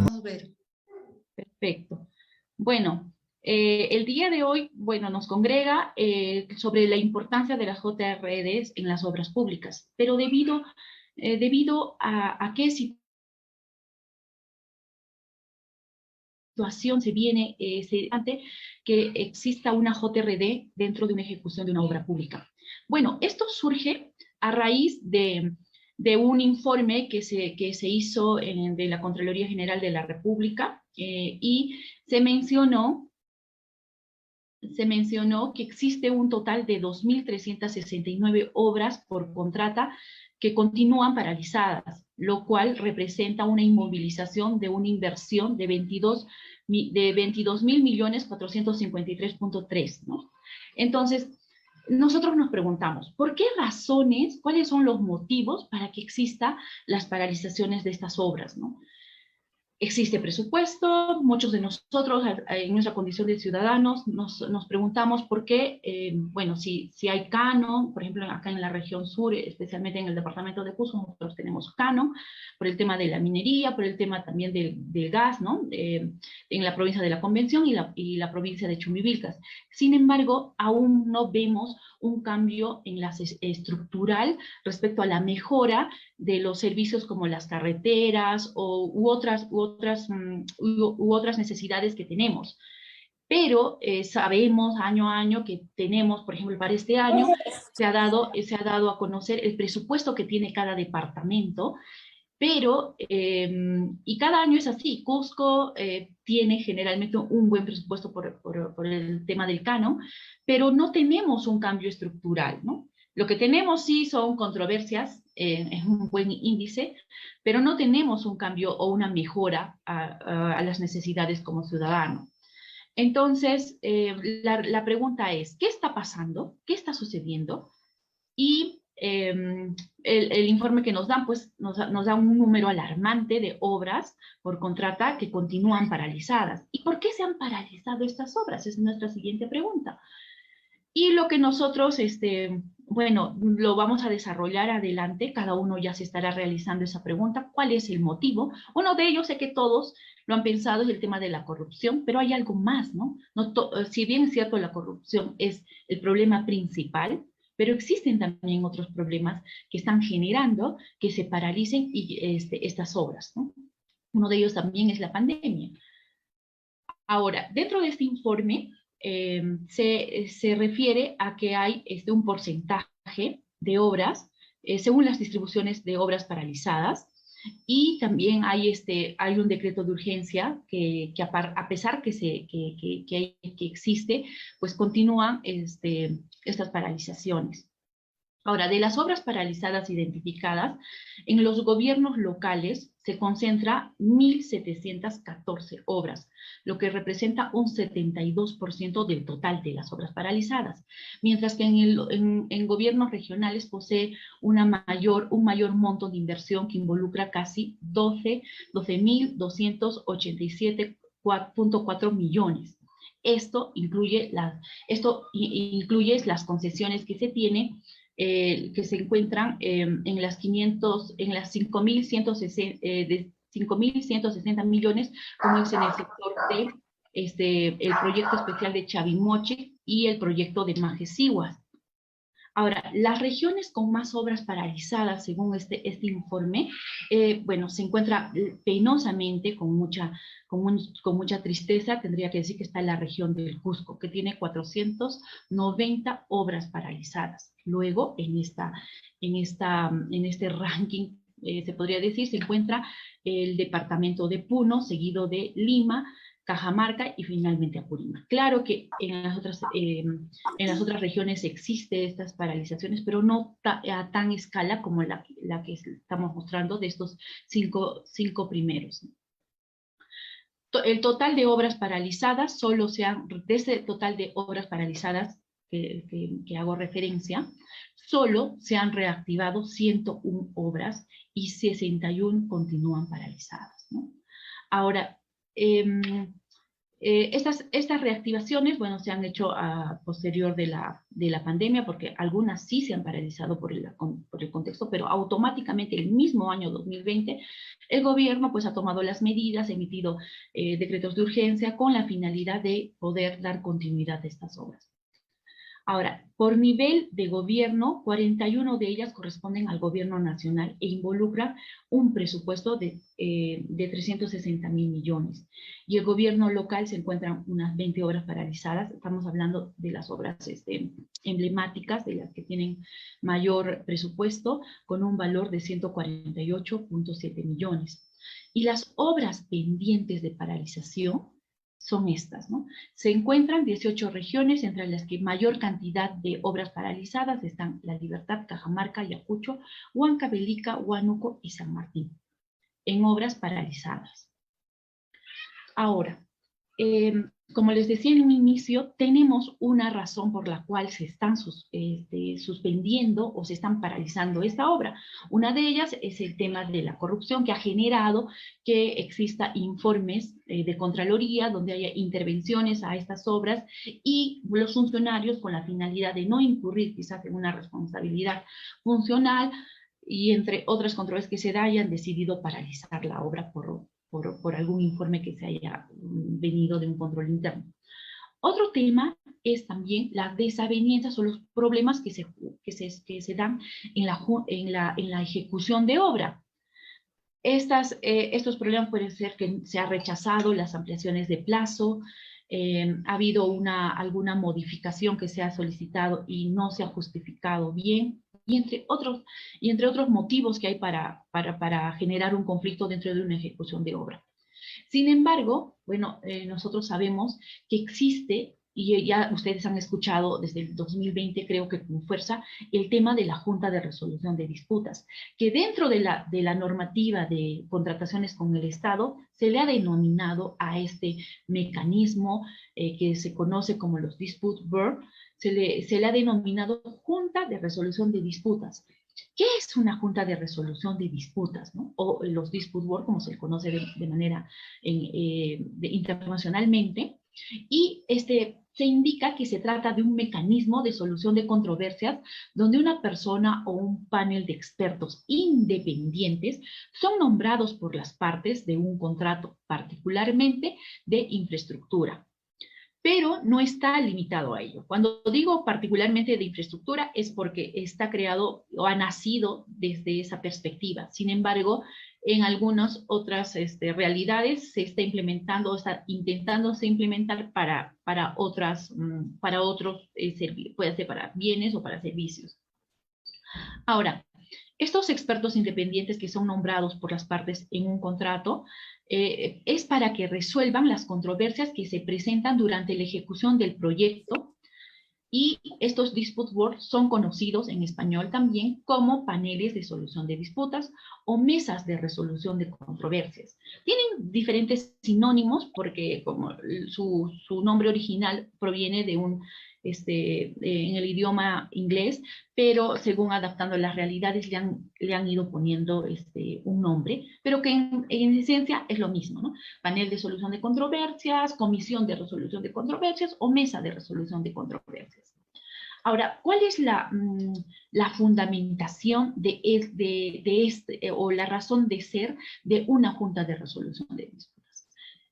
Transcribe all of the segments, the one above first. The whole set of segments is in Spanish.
Podemos ver. Perfecto. Bueno, el día de hoy, bueno, nos congrega sobre la importancia de las JRDs en las obras públicas, pero debido a qué situación se viene ante que exista una JRD dentro de una ejecución de una obra pública. Bueno, esto surge a raíz de un informe que se hizo de la Contraloría General de la República y se mencionó que existe un total de 2.369 obras por contrata que continúan paralizadas, lo cual representa una inmovilización de una inversión de 22.453.3, ¿no? Entonces, nosotros nos preguntamos, ¿por qué razones, cuáles son los motivos para que exista las paralizaciones de estas obras, ¿no? Existe presupuesto, muchos de nosotros en nuestra condición de ciudadanos nos preguntamos por qué, bueno, si hay canon, por ejemplo, acá en la región sur, especialmente en el departamento de Cusco, nosotros tenemos canon, por el tema de la minería, por el tema también del gas, ¿no? En la provincia de la Convención y la provincia de Chumbivilcas. Sin embargo, aún no vemos un cambio en la estructural respecto a la mejora de los servicios como las carreteras u otras necesidades que tenemos. Pero sabemos año a año que tenemos, por ejemplo, para este año se ha dado a conocer el presupuesto que tiene cada departamento, pero, y cada año es así, Cusco tiene generalmente un buen presupuesto por el tema del canon, pero no tenemos un cambio estructural, ¿no? Lo que tenemos sí son controversias, es un buen índice, pero no tenemos un cambio o una mejora a las necesidades como ciudadano. Entonces, la pregunta es, ¿qué está pasando? ¿Qué está sucediendo? Y el informe que nos dan, pues nos da un número alarmante de obras por contrata que continúan paralizadas. ¿Y por qué se han paralizado estas obras? Es nuestra siguiente pregunta. Y lo que nosotros, bueno, lo vamos a desarrollar adelante, cada uno ya se estará realizando esa pregunta, ¿cuál es el motivo? Uno de ellos, sé que todos lo han pensado, es el tema de la corrupción, pero hay algo más, ¿no? Si bien es cierto, la corrupción es el problema principal, pero existen también otros problemas que están generando que se paralicen estas obras, ¿no? Uno de ellos también es la pandemia. Ahora, dentro de este informe se refiere a que hay un porcentaje de obras, según las distribuciones de obras paralizadas, y también hay un decreto de urgencia a pesar que existe, pues continúan estas paralizaciones. Ahora, de las obras paralizadas identificadas, en los gobiernos locales se concentra 1.714 obras, lo que representa un 72% del total de las obras paralizadas, mientras que en gobiernos regionales posee un mayor monto de inversión que involucra casi 12.287.4 millones. Esto incluye las concesiones que se tienen que se encuentran en las 5.160 millones, como es en el sector de el proyecto especial de Chavimoche y el proyecto de Majesihuas. Ahora, las regiones con más obras paralizadas, según este informe, bueno, se encuentra penosamente, con mucha tristeza, tendría que decir que está en la región del Cusco, que tiene 490 obras paralizadas. Luego, en este ranking, se podría decir, se encuentra el departamento de Puno, seguido de Lima, Cajamarca y finalmente Apurímac. Claro que en las otras regiones existen estas paralizaciones, pero no a tan escala como la que estamos mostrando de estos cinco primeros. El total de obras paralizadas, de ese total de obras paralizadas que hago referencia, solo se han reactivado 101 obras y 61 continúan paralizadas, ¿no? Ahora, Estas reactivaciones, bueno, se han hecho a posterior de la pandemia, porque algunas sí se han paralizado por el contexto, pero automáticamente el mismo año 2020, el gobierno pues ha tomado las medidas, ha emitido decretos de urgencia con la finalidad de poder dar continuidad a estas obras. Ahora, por nivel de gobierno, 41 de ellas corresponden al gobierno nacional e involucran un presupuesto de 360.000 millones. Y el gobierno local se encuentran unas 20 obras paralizadas. Estamos hablando de las obras emblemáticas, de las que tienen mayor presupuesto, con un valor de 148.7 millones. Y las obras pendientes de paralización son estas, ¿no? Se encuentran 18 regiones, entre las que mayor cantidad de obras paralizadas están La Libertad, Cajamarca, Ayacucho, Huancavelica, Huánuco y San Martín, en obras paralizadas. Ahora, como les decía en un inicio, tenemos una razón por la cual se están suspendiendo o se están paralizando esta obra. Una de ellas es el tema de la corrupción, que ha generado que exista informes de Contraloría donde haya intervenciones a estas obras y los funcionarios, con la finalidad de no incurrir quizás en una responsabilidad funcional y entre otras controversias que se da, hayan decidido paralizar la obra por algún informe que se haya venido de un control interno. Otro tema es también las desavenencias o los problemas que se dan en la ejecución de obra. Estos problemas pueden ser que se ha rechazado las ampliaciones de plazo, ha habido alguna modificación que se ha solicitado y no se ha justificado bien, y entre otros motivos que hay para generar un conflicto dentro de una ejecución de obra. Sin embargo, bueno, nosotros sabemos que existe, y ya ustedes han escuchado desde el 2020, creo que con fuerza, el tema de la Junta de Resolución de Disputas, que dentro de la normativa de contrataciones con el Estado se le ha denominado a este mecanismo que se conoce como los Dispute Board, se le ha denominado Junta de Resolución de Disputas. ¿Qué es una junta de resolución de disputas, ¿no? O los dispute board, como se conoce de manera internacionalmente? Y se indica que se trata de un mecanismo de solución de controversias donde una persona o un panel de expertos independientes son nombrados por las partes de un contrato, particularmente de infraestructura. Pero no está limitado a ello. Cuando digo particularmente de infraestructura es porque está creado o ha nacido desde esa perspectiva. Sin embargo, en algunas otras realidades se está implementando, está intentándose implementar para otros servicios, puede ser para bienes o para servicios. Ahora, estos expertos independientes que son nombrados por las partes en un contrato es para que resuelvan las controversias que se presentan durante la ejecución del proyecto, y estos dispute boards son conocidos en español también como paneles de solución de disputas o mesas de resolución de controversias. Tienen diferentes sinónimos porque como su nombre original proviene de en el idioma inglés, pero según adaptando las realidades le han ido poniendo un nombre, pero que en esencia es lo mismo, ¿no? Panel de solución de controversias, comisión de resolución de controversias o mesa de resolución de controversias. Ahora, ¿cuál es la fundamentación o la razón de ser de una junta de resolución de disputas?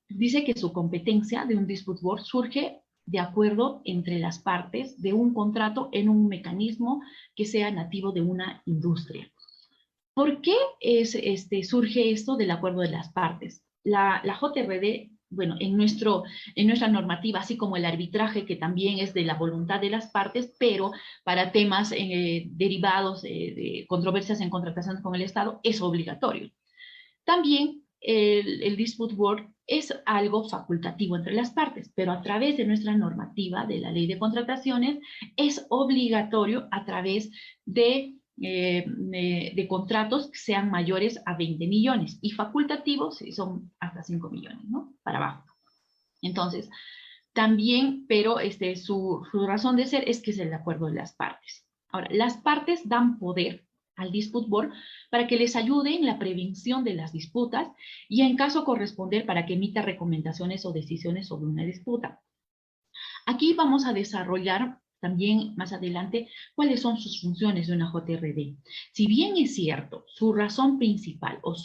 Dice que su competencia de un dispute board surge de acuerdo entre las partes de un contrato en un mecanismo que sea nativo de una industria. ¿Por qué surge esto del acuerdo de las partes? La JRD, bueno, en nuestra normativa, así como el arbitraje, que también es de la voluntad de las partes, pero para temas derivados de controversias en contrataciones con el Estado, es obligatorio. También el Dispute Board es algo facultativo entre las partes, pero a través de nuestra normativa de la Ley de Contrataciones es obligatorio a través de contratos que sean mayores a 20 millones y facultativos si son hasta 5 millones, ¿no? Para abajo. Entonces, también, pero su razón de ser es que es el acuerdo de las partes. Ahora, las partes dan poder al Dispute Board para que les ayude en la prevención de las disputas y en caso corresponder para que emita recomendaciones o decisiones sobre una disputa. Aquí vamos a desarrollar también más adelante cuáles son sus funciones de una JRD. Si bien es cierto, su razón principal o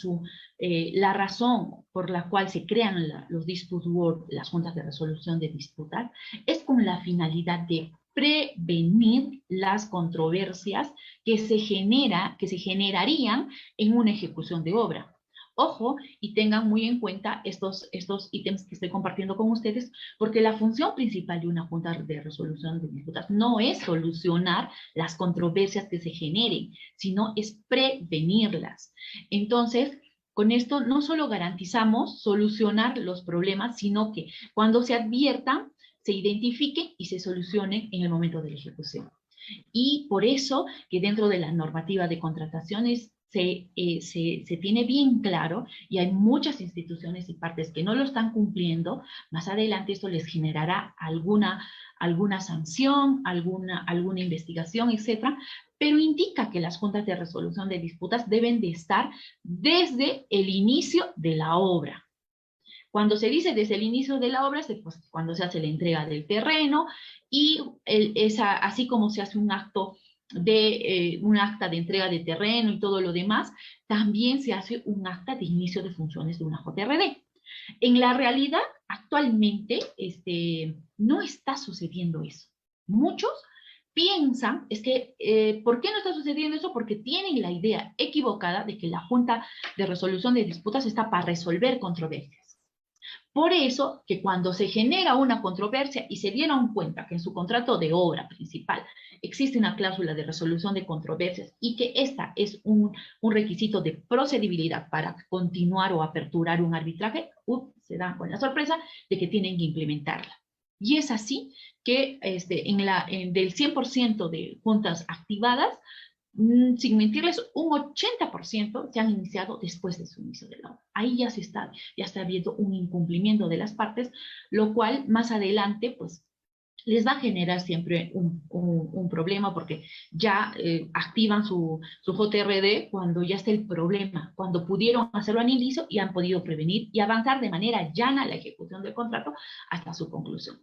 la razón por la cual se crean los Dispute Board, las juntas de resolución de disputas, es con la finalidad de prevenir las controversias que se generarían en una ejecución de obra. Ojo, y tengan muy en cuenta estos ítems que estoy compartiendo con ustedes, porque la función principal de una junta de resolución de disputas no es solucionar las controversias que se generen, sino es prevenirlas. Entonces, con esto no solo garantizamos solucionar los problemas, sino que cuando se adviertan, se identifiquen y se solucionen en el momento de la ejecución. Y por eso que dentro de la normativa de contrataciones se tiene bien claro y hay muchas instituciones y partes que no lo están cumpliendo. Más adelante esto les generará alguna sanción, alguna investigación, etcétera, pero indica que las juntas de resolución de disputas deben de estar desde el inicio de la obra. Cuando se dice desde el inicio de la obra, pues, cuando se hace la entrega del terreno y así como se hace un acta de entrega de terreno y todo lo demás, también se hace un acta de inicio de funciones de una JRD. En la realidad, actualmente, no está sucediendo eso. Muchos piensan, ¿por qué no está sucediendo eso? Porque tienen la idea equivocada de que la Junta de Resolución de Disputas está para resolver controversias. Por eso que cuando se genera una controversia y se dieron cuenta que en su contrato de obra principal existe una cláusula de resolución de controversias y que esta es un requisito de procedibilidad para continuar o aperturar un arbitraje, se dan con la sorpresa de que tienen que implementarla. Y es así que del 100% de juntas activadas, sin mentirles, un 80% se han iniciado después de su inicio de la obra. Ahí ya está habiendo un incumplimiento de las partes, lo cual más adelante, pues, les va a generar siempre un problema porque ya activan su JRD cuando ya está el problema, cuando pudieron hacerlo al inicio y han podido prevenir y avanzar de manera llana la ejecución del contrato hasta su conclusión.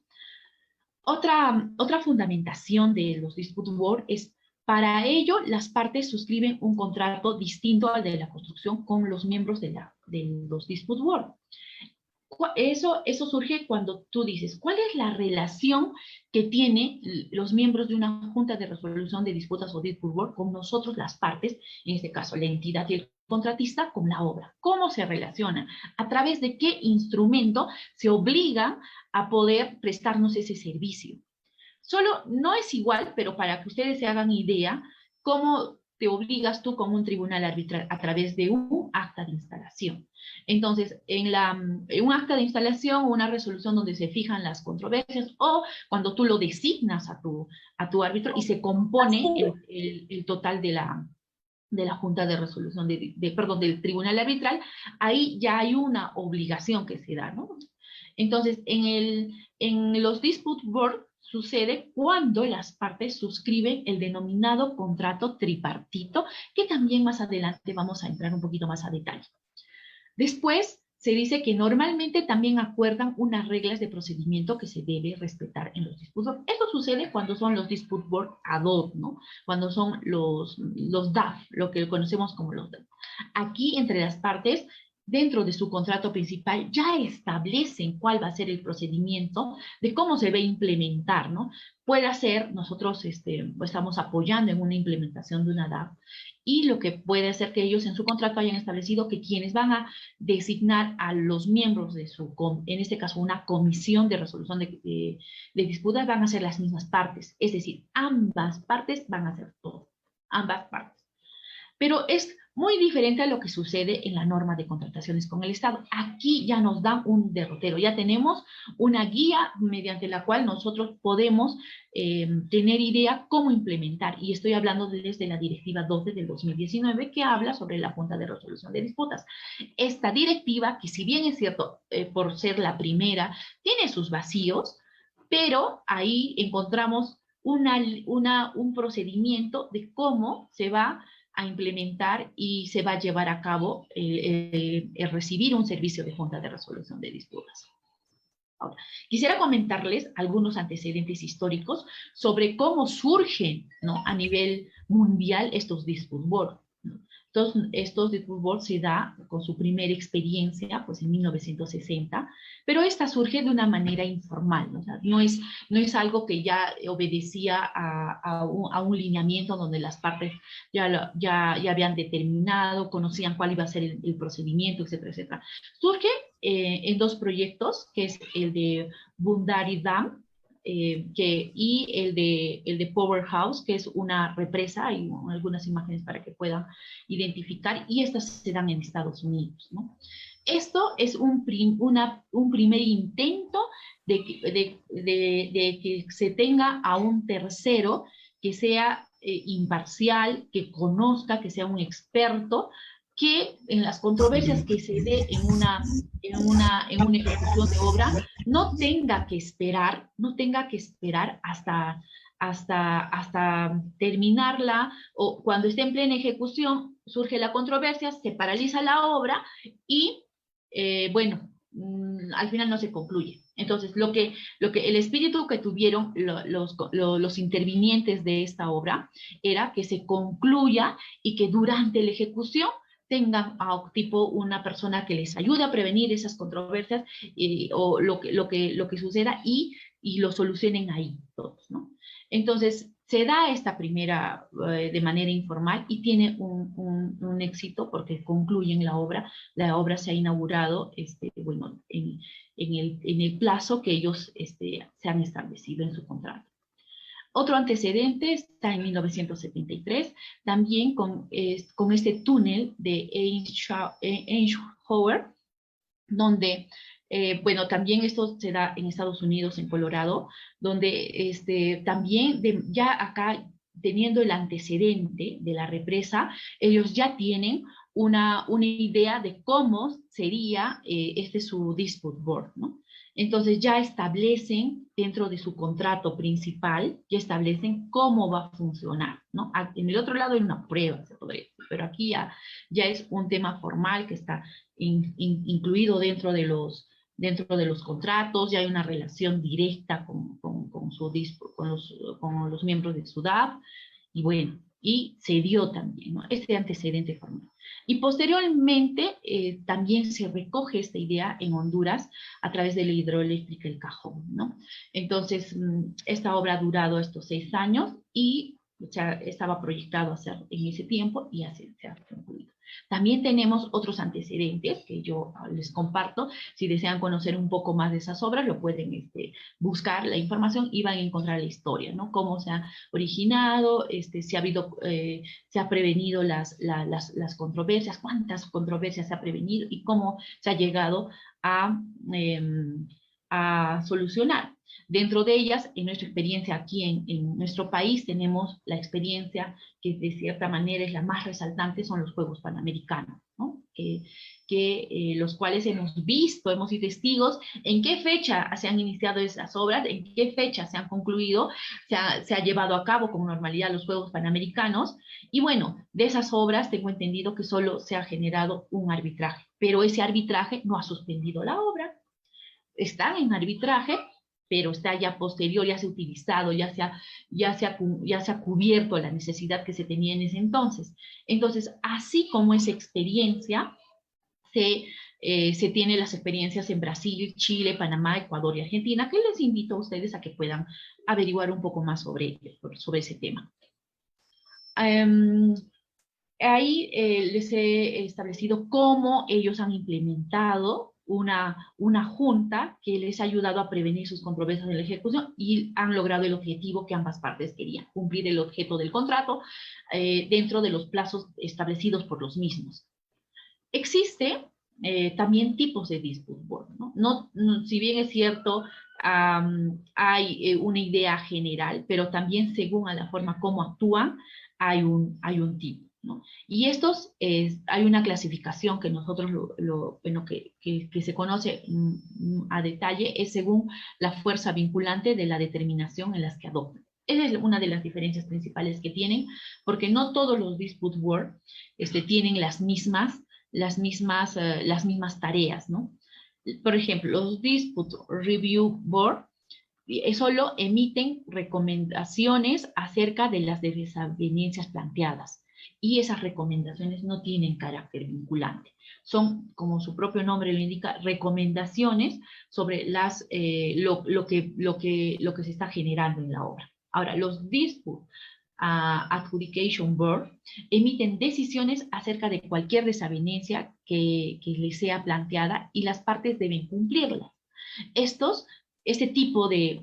Otra fundamentación de los Dispute Board es: para ello, las partes suscriben un contrato distinto al de la construcción con los miembros de los Dispute Board. Eso surge cuando tú dices, ¿cuál es la relación que tienen los miembros de una junta de resolución de disputas o Dispute Board con nosotros, las partes, en este caso la entidad y el contratista, con la obra? ¿Cómo se relacionan? ¿A través de qué instrumento se obligan a poder prestarnos ese servicio? Solo no es igual, pero para que ustedes se hagan idea, cómo te obligas tú como un tribunal arbitral a través de un acta de instalación. Entonces, en un acta de instalación o una resolución donde se fijan las controversias o cuando tú lo designas a tu árbitro y se compone el total de la Junta de Resolución, del Tribunal Arbitral, ahí ya hay una obligación que se da, ¿no? Entonces, en los Dispute Board sucede cuando las partes suscriben el denominado contrato tripartito, que también más adelante vamos a entrar un poquito más a detalle. Después, se dice que normalmente también acuerdan unas reglas de procedimiento que se debe respetar en los Dispute Board. Esto sucede cuando son los Dispute Board ad hoc, ¿no? Cuando son los DAF, lo que conocemos como los DAF. Aquí, entre las partes, dentro de su contrato principal, ya establecen cuál va a ser el procedimiento de cómo se va a implementar, ¿no? Puede ser, nosotros estamos apoyando en una implementación de una DAF, y lo que puede ser que ellos en su contrato hayan establecido que quienes van a designar a los miembros de en este caso, una comisión de resolución de disputas, van a ser las mismas partes. Es decir, ambas partes van a hacer todo. Ambas partes. Pero es muy diferente a lo que sucede en la norma de contrataciones con el Estado. Aquí ya nos dan un derrotero, ya tenemos una guía mediante la cual nosotros podemos tener idea cómo implementar, y estoy hablando desde la Directiva 12 del 2019 que habla sobre la Junta de Resolución de Disputas. Esta directiva, que si bien es cierto, por ser la primera, tiene sus vacíos, pero ahí encontramos un procedimiento de cómo se va a implementar y se va a llevar a cabo el recibir un servicio de junta de resolución de disputas. Ahora, quisiera comentarles algunos antecedentes históricos sobre cómo surgen, ¿no?, a nivel mundial estos dispute board, ¿no? Estos dispute board se da con su primera experiencia, pues en 1960, pero esta surge de una manera informal, ¿no? O sea, no es algo que ya obedecía a un lineamiento donde las partes ya habían determinado, conocían cuál iba a ser el procedimiento, etcétera, etcétera. Surge en dos proyectos, que es el de Bundari Dam y el de Powerhouse, que es una represa. Hay algunas imágenes para que puedan identificar, y estas se dan en Estados Unidos, ¿no? Esto es un primer intento de que se tenga a un tercero que sea imparcial, que conozca, que sea un experto, que en las controversias que se dé en una ejecución de obra no tenga que esperar hasta terminarla, o cuando esté en plena ejecución surge la controversia, se paraliza la obra y al final no se concluye. Entonces, el espíritu que tuvieron los intervinientes de esta obra era que se concluya y que durante la ejecución tengan tipo una persona que les ayude a prevenir esas controversias o lo que suceda y lo solucionen ahí todos, ¿no? Entonces, se da esta primera de manera informal y tiene un éxito porque concluyen la obra. La obra se ha inaugurado en el plazo que ellos se han establecido en su contrato. Otro antecedente está en 1973, también con este túnel de Eisenhower, donde, también esto se da en Estados Unidos, en Colorado, donde también ya acá, teniendo el antecedente de la represa, ellos ya tienen una idea de cómo sería su dispute board, ¿no? Entonces ya establecen dentro de su contrato principal, ya establecen cómo va a funcionar, ¿no? En el otro lado hay una prueba, se podría decir, pero aquí ya es un tema formal que está incluido dentro de los contratos, ya hay una relación directa con los miembros de SUDAP, y bueno, y se dio también, ¿no?, este antecedente formal. Y posteriormente también se recoge esta idea en Honduras a través de la hidroeléctrica El Cajón, ¿no? Entonces, esta obra ha durado estos 6 años y estaba proyectado hacer en ese tiempo y así se ha concluido. También tenemos otros antecedentes que yo les comparto. Si desean conocer un poco más de esas obras, lo pueden buscar la información y van a encontrar la historia, ¿no? Cómo se ha originado, si se ha prevenido las controversias, cuántas controversias se ha prevenido y cómo se ha llegado a solucionar. Dentro de ellas, en nuestra experiencia aquí en nuestro país, tenemos la experiencia que de cierta manera es la más resaltante, son los Juegos Panamericanos, ¿no? Los cuales hemos sido testigos en qué fecha se han iniciado esas obras, en qué fecha se han concluido, se ha llevado a cabo con normalidad los Juegos Panamericanos, y bueno, de esas obras tengo entendido que solo se ha generado un arbitraje, pero ese arbitraje no ha suspendido la obra. Están en arbitraje, pero está ya posterior, ya se ha utilizado, ya se ha cubierto la necesidad que se tenía en ese entonces. Entonces, así como esa experiencia, se tiene las experiencias en Brasil, Chile, Panamá, Ecuador y Argentina, que les invito a ustedes a que puedan averiguar un poco más sobre ese tema. Ahí les he establecido cómo ellos han implementado una junta que les ha ayudado a prevenir sus controversias en la ejecución y han logrado el objetivo que ambas partes querían, cumplir el objeto del contrato dentro de los plazos establecidos por los mismos. Existe también tipos de dispute board, ¿no? Si bien es cierto, hay una idea general, pero también según a la forma como actúan, hay un tipo, ¿no? Y hay una clasificación que nosotros que se conoce a detalle, es según la fuerza vinculante de la determinación en las que adoptan. Esa es una de las diferencias principales que tienen, porque no todos los dispute board tienen las mismas tareas, ¿no? Por ejemplo, los dispute review board solo emiten recomendaciones acerca de las desavenencias planteadas. Y esas recomendaciones no tienen carácter vinculante. Son, como su propio nombre lo indica, recomendaciones sobre lo que se está generando en la obra. Ahora, los Dispute Adjudication Board emiten decisiones acerca de cualquier desavenencia que les sea planteada y las partes deben cumplirlas. Este tipo de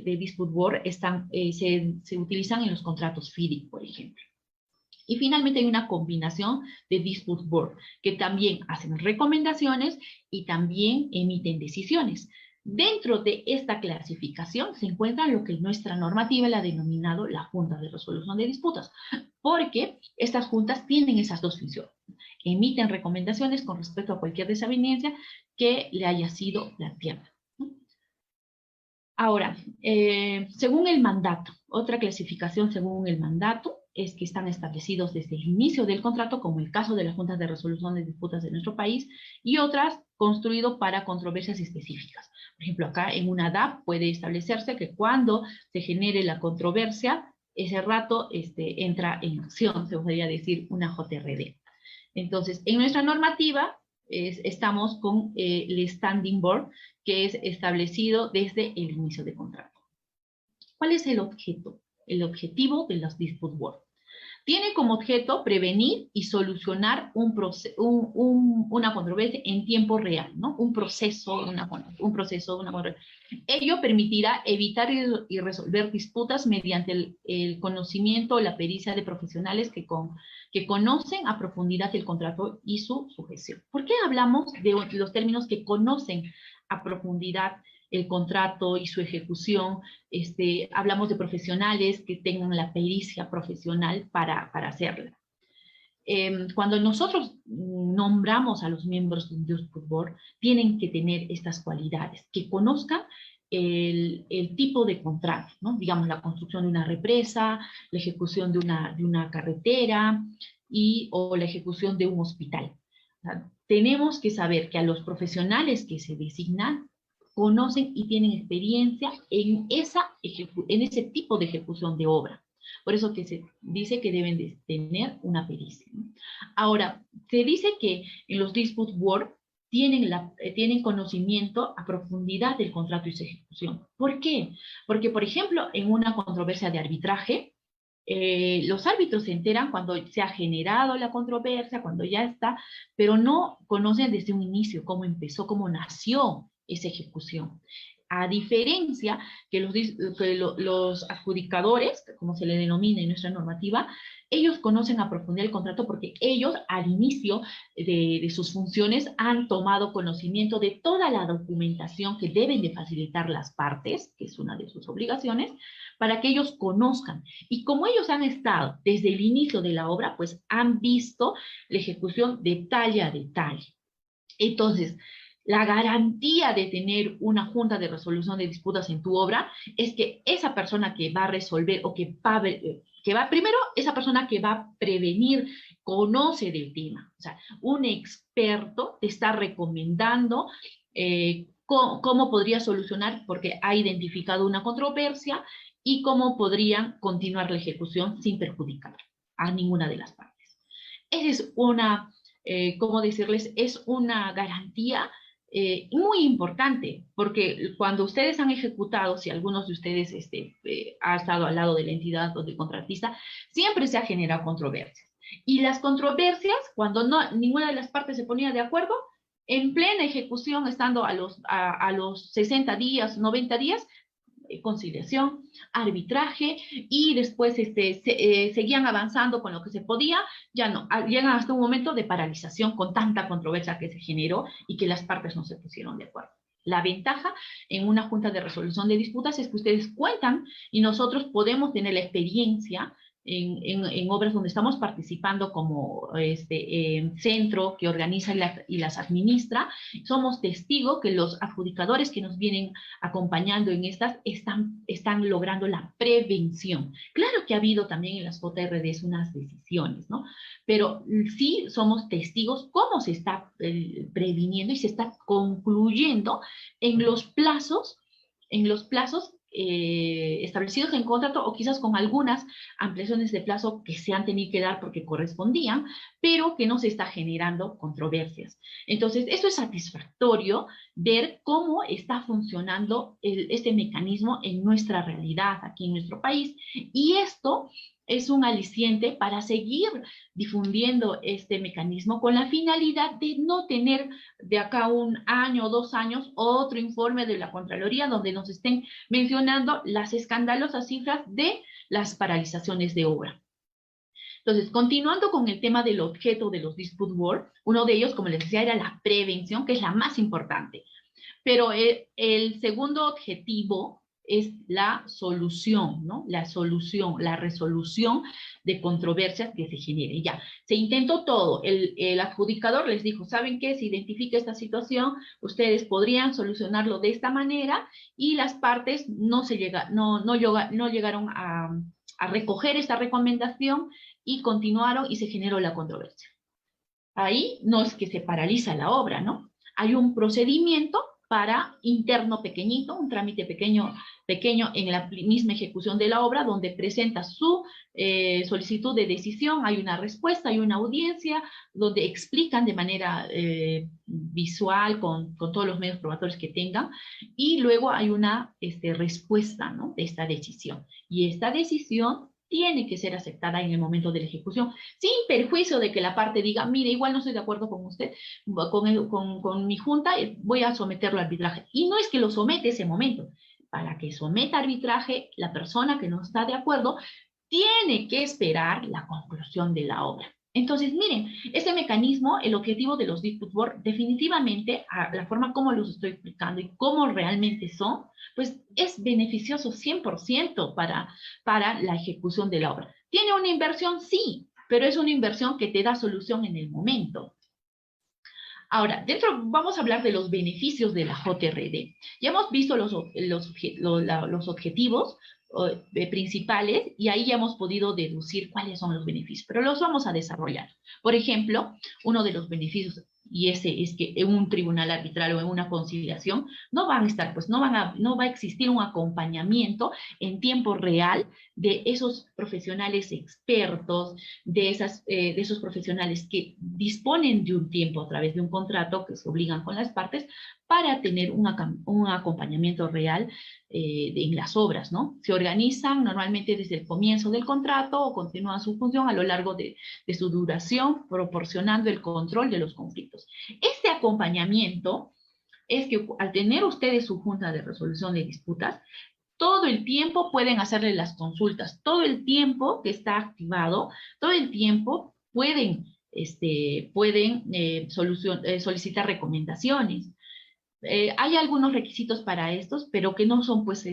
Dispute Board se utilizan en los contratos FIDIC, por ejemplo. Y finalmente hay una combinación de Dispute Board, que también hacen recomendaciones y también emiten decisiones. Dentro de esta clasificación se encuentra lo que nuestra normativa la ha denominado la Junta de Resolución de Disputas, porque estas juntas tienen esas dos funciones. Emiten recomendaciones con respecto a cualquier desavenencia que le haya sido planteada. Ahora, según el mandato, otra clasificación según el mandato es que están establecidos desde el inicio del contrato, como el caso de las juntas de resolución de disputas de nuestro país, y otras construido para controversias específicas. Por ejemplo, acá en una DAP puede establecerse que cuando se genere la controversia, ese rato entra en acción, se podría decir una JRD. Entonces, en nuestra normativa estamos con el Standing Board, que es establecido desde el inicio del contrato. ¿Cuál es el objeto? El objetivo de los Dispute Board. Tiene como objeto prevenir y solucionar una controversia en tiempo real, ¿no? Un proceso, una controversia. Ello permitirá evitar y resolver disputas mediante el conocimiento o la pericia de profesionales que conocen a profundidad el contrato y su sujeción. ¿Por qué hablamos de los términos que conocen a profundidad el contrato y su ejecución? Hablamos de profesionales que tengan la pericia profesional para hacerla. Cuando nosotros nombramos a los miembros de un Dispute Board, tienen que tener estas cualidades, que conozcan el tipo de contrato, ¿no? Digamos, la construcción de una represa, la ejecución de una carretera o la ejecución de un hospital. O sea, tenemos que saber que a los profesionales que se designan conocen y tienen experiencia en ese tipo de ejecución de obra. Por eso que se dice que deben de tener una pericia, ¿no? Ahora, se dice que en los Dispute Board tienen conocimiento a profundidad del contrato y su ejecución. ¿Por qué? Porque, por ejemplo, en una controversia de arbitraje, los árbitros se enteran cuando se ha generado la controversia, cuando ya está, pero no conocen desde un inicio cómo empezó, cómo nació esa ejecución. A diferencia que los adjudicadores, como se le denomina en nuestra normativa, ellos conocen a profundidad el contrato porque ellos al inicio de sus funciones han tomado conocimiento de toda la documentación que deben de facilitar las partes, que es una de sus obligaciones, para que ellos conozcan. Y como ellos han estado desde el inicio de la obra, pues han visto la ejecución detalle a detalle. Entonces, la garantía de tener una junta de resolución de disputas en tu obra es que esa persona que va a resolver o primero, esa persona que va a prevenir conoce del tema. O sea, un experto te está recomendando cómo podría solucionar porque ha identificado una controversia y cómo podrían continuar la ejecución sin perjudicar a ninguna de las partes. Esa es ¿cómo decirles? Es una garantía muy importante, porque cuando ustedes han ejecutado, si algunos de ustedes ha estado al lado de la entidad o del contratista, siempre se ha generado controversias. Y las controversias, cuando ninguna de las partes se ponía de acuerdo, en plena ejecución, estando a los 60 días, 90 días, conciliación, arbitraje, y después seguían avanzando con lo que se podía, ya no, llegan hasta un momento de paralización con tanta controversia que se generó y que las partes no se pusieron de acuerdo. La ventaja en una junta de resolución de disputas es que ustedes cuentan y nosotros podemos tener la experiencia en obras donde estamos participando como centro que organiza y las administra, somos testigos que los adjudicadores que nos vienen acompañando en estas están logrando la prevención. Claro que ha habido también en las JRDs unas decisiones, ¿no? Pero sí somos testigos cómo se está previniendo y se está concluyendo en los plazos establecidos en contrato o quizás con algunas ampliaciones de plazo que se han tenido que dar porque correspondían, pero que no se está generando controversias. Entonces, eso es satisfactorio ver cómo está funcionando este mecanismo en nuestra realidad, aquí en nuestro país. Y esto es un aliciente para seguir difundiendo este mecanismo con la finalidad de no tener de acá un año o 2 años otro informe de la Contraloría donde nos estén mencionando las escandalosas cifras de las paralizaciones de obra. Entonces, continuando con el tema del objeto de los dispute board, uno de ellos, como les decía, era la prevención, que es la más importante. Pero el segundo objetivo es la solución, ¿no? La resolución de controversias que se generen. Ya, se intentó todo. El adjudicador les dijo, ¿saben qué? Se identifica esta situación, ustedes podrían solucionarlo de esta manera y las partes no llegaron a recoger esta recomendación y continuaron y se generó la controversia. Ahí no es que se paraliza la obra, ¿no? Hay un procedimiento para interno pequeñito, un trámite pequeño en la misma ejecución de la obra, donde presenta su solicitud de decisión, hay una respuesta, hay una audiencia, donde explican de manera visual, con todos los medios probatorios que tengan, y luego hay una respuesta, ¿no?, de esta decisión. Y esta decisión tiene que ser aceptada en el momento de la ejecución, sin perjuicio de que la parte diga, mire, igual no estoy de acuerdo con usted, con mi junta, voy a someterlo a arbitraje. Y no es que lo somete ese momento. Para que someta arbitraje, la persona que no está de acuerdo tiene que esperar la conclusión de la obra. Entonces, miren, este mecanismo, el objetivo de los dispute board, definitivamente, a la forma como los estoy explicando y cómo realmente son, pues es beneficioso 100% para la ejecución de la obra. ¿Tiene una inversión? Sí, pero es una inversión que te da solución en el momento. Ahora, vamos a hablar de los beneficios de la JRD. Ya hemos visto los objetivos principales y ahí ya hemos podido deducir cuáles son los beneficios, pero los vamos a desarrollar. Por ejemplo, uno de los beneficios, y ese es que en un tribunal arbitral o en una conciliación no van a estar, pues no va a existir un acompañamiento en tiempo real de esos profesionales expertos, de esos profesionales que disponen de un tiempo a través de un contrato que se obligan con las partes para tener un acompañamiento real en las obras, ¿no? Se organizan normalmente desde el comienzo del contrato o continúan su función a lo largo de su duración, proporcionando el control de los conflictos. Este acompañamiento es que al tener ustedes su junta de resolución de disputas, todo el tiempo pueden hacerle las consultas, todo el tiempo que está activado, todo el tiempo pueden solicitar recomendaciones. Hay algunos requisitos para estos, pero que no son pues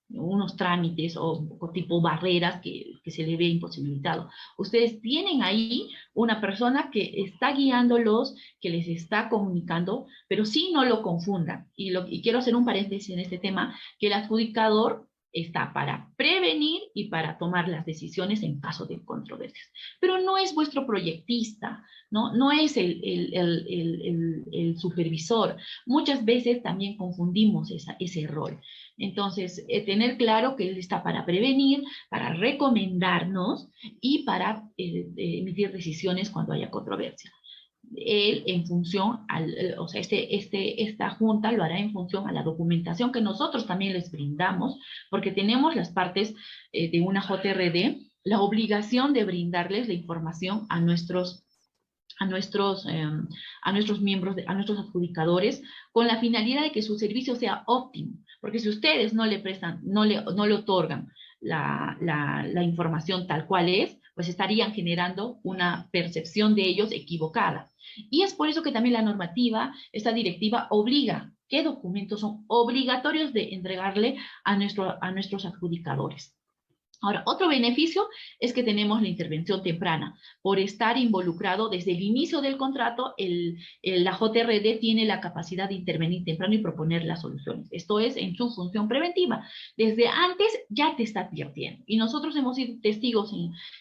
unos trámites o tipo barreras que se le ve imposibilitado. Ustedes tienen ahí una persona que está guiándolos, que les está comunicando, pero sí no lo confundan. Y quiero hacer un paréntesis en este tema, que el adjudicador está para prevenir y para tomar las decisiones en caso de controversias. Pero no es vuestro proyectista, no es el supervisor. Muchas veces también confundimos ese rol. Entonces, tener claro que él está para prevenir, para recomendarnos y para emitir decisiones cuando haya controversia. Él en función, o sea, esta junta lo hará en función a la documentación que nosotros también les brindamos, porque tenemos las partes de una JRD, la obligación de brindarles la información a nuestros miembros, a nuestros adjudicadores, con la finalidad de que su servicio sea óptimo, porque si ustedes no le prestan, no le otorgan la información tal cual es, pues estarían generando una percepción de ellos equivocada. Y es por eso que también la normativa, esta directiva, obliga qué documentos son obligatorios de entregarle a nuestros adjudicadores. Ahora, otro beneficio es que tenemos la intervención temprana. Por estar involucrado desde el inicio del contrato, la JRD tiene la capacidad de intervenir temprano y proponer las soluciones. Esto es en su función preventiva. Desde antes ya te está advirtiendo. Y nosotros hemos sido testigos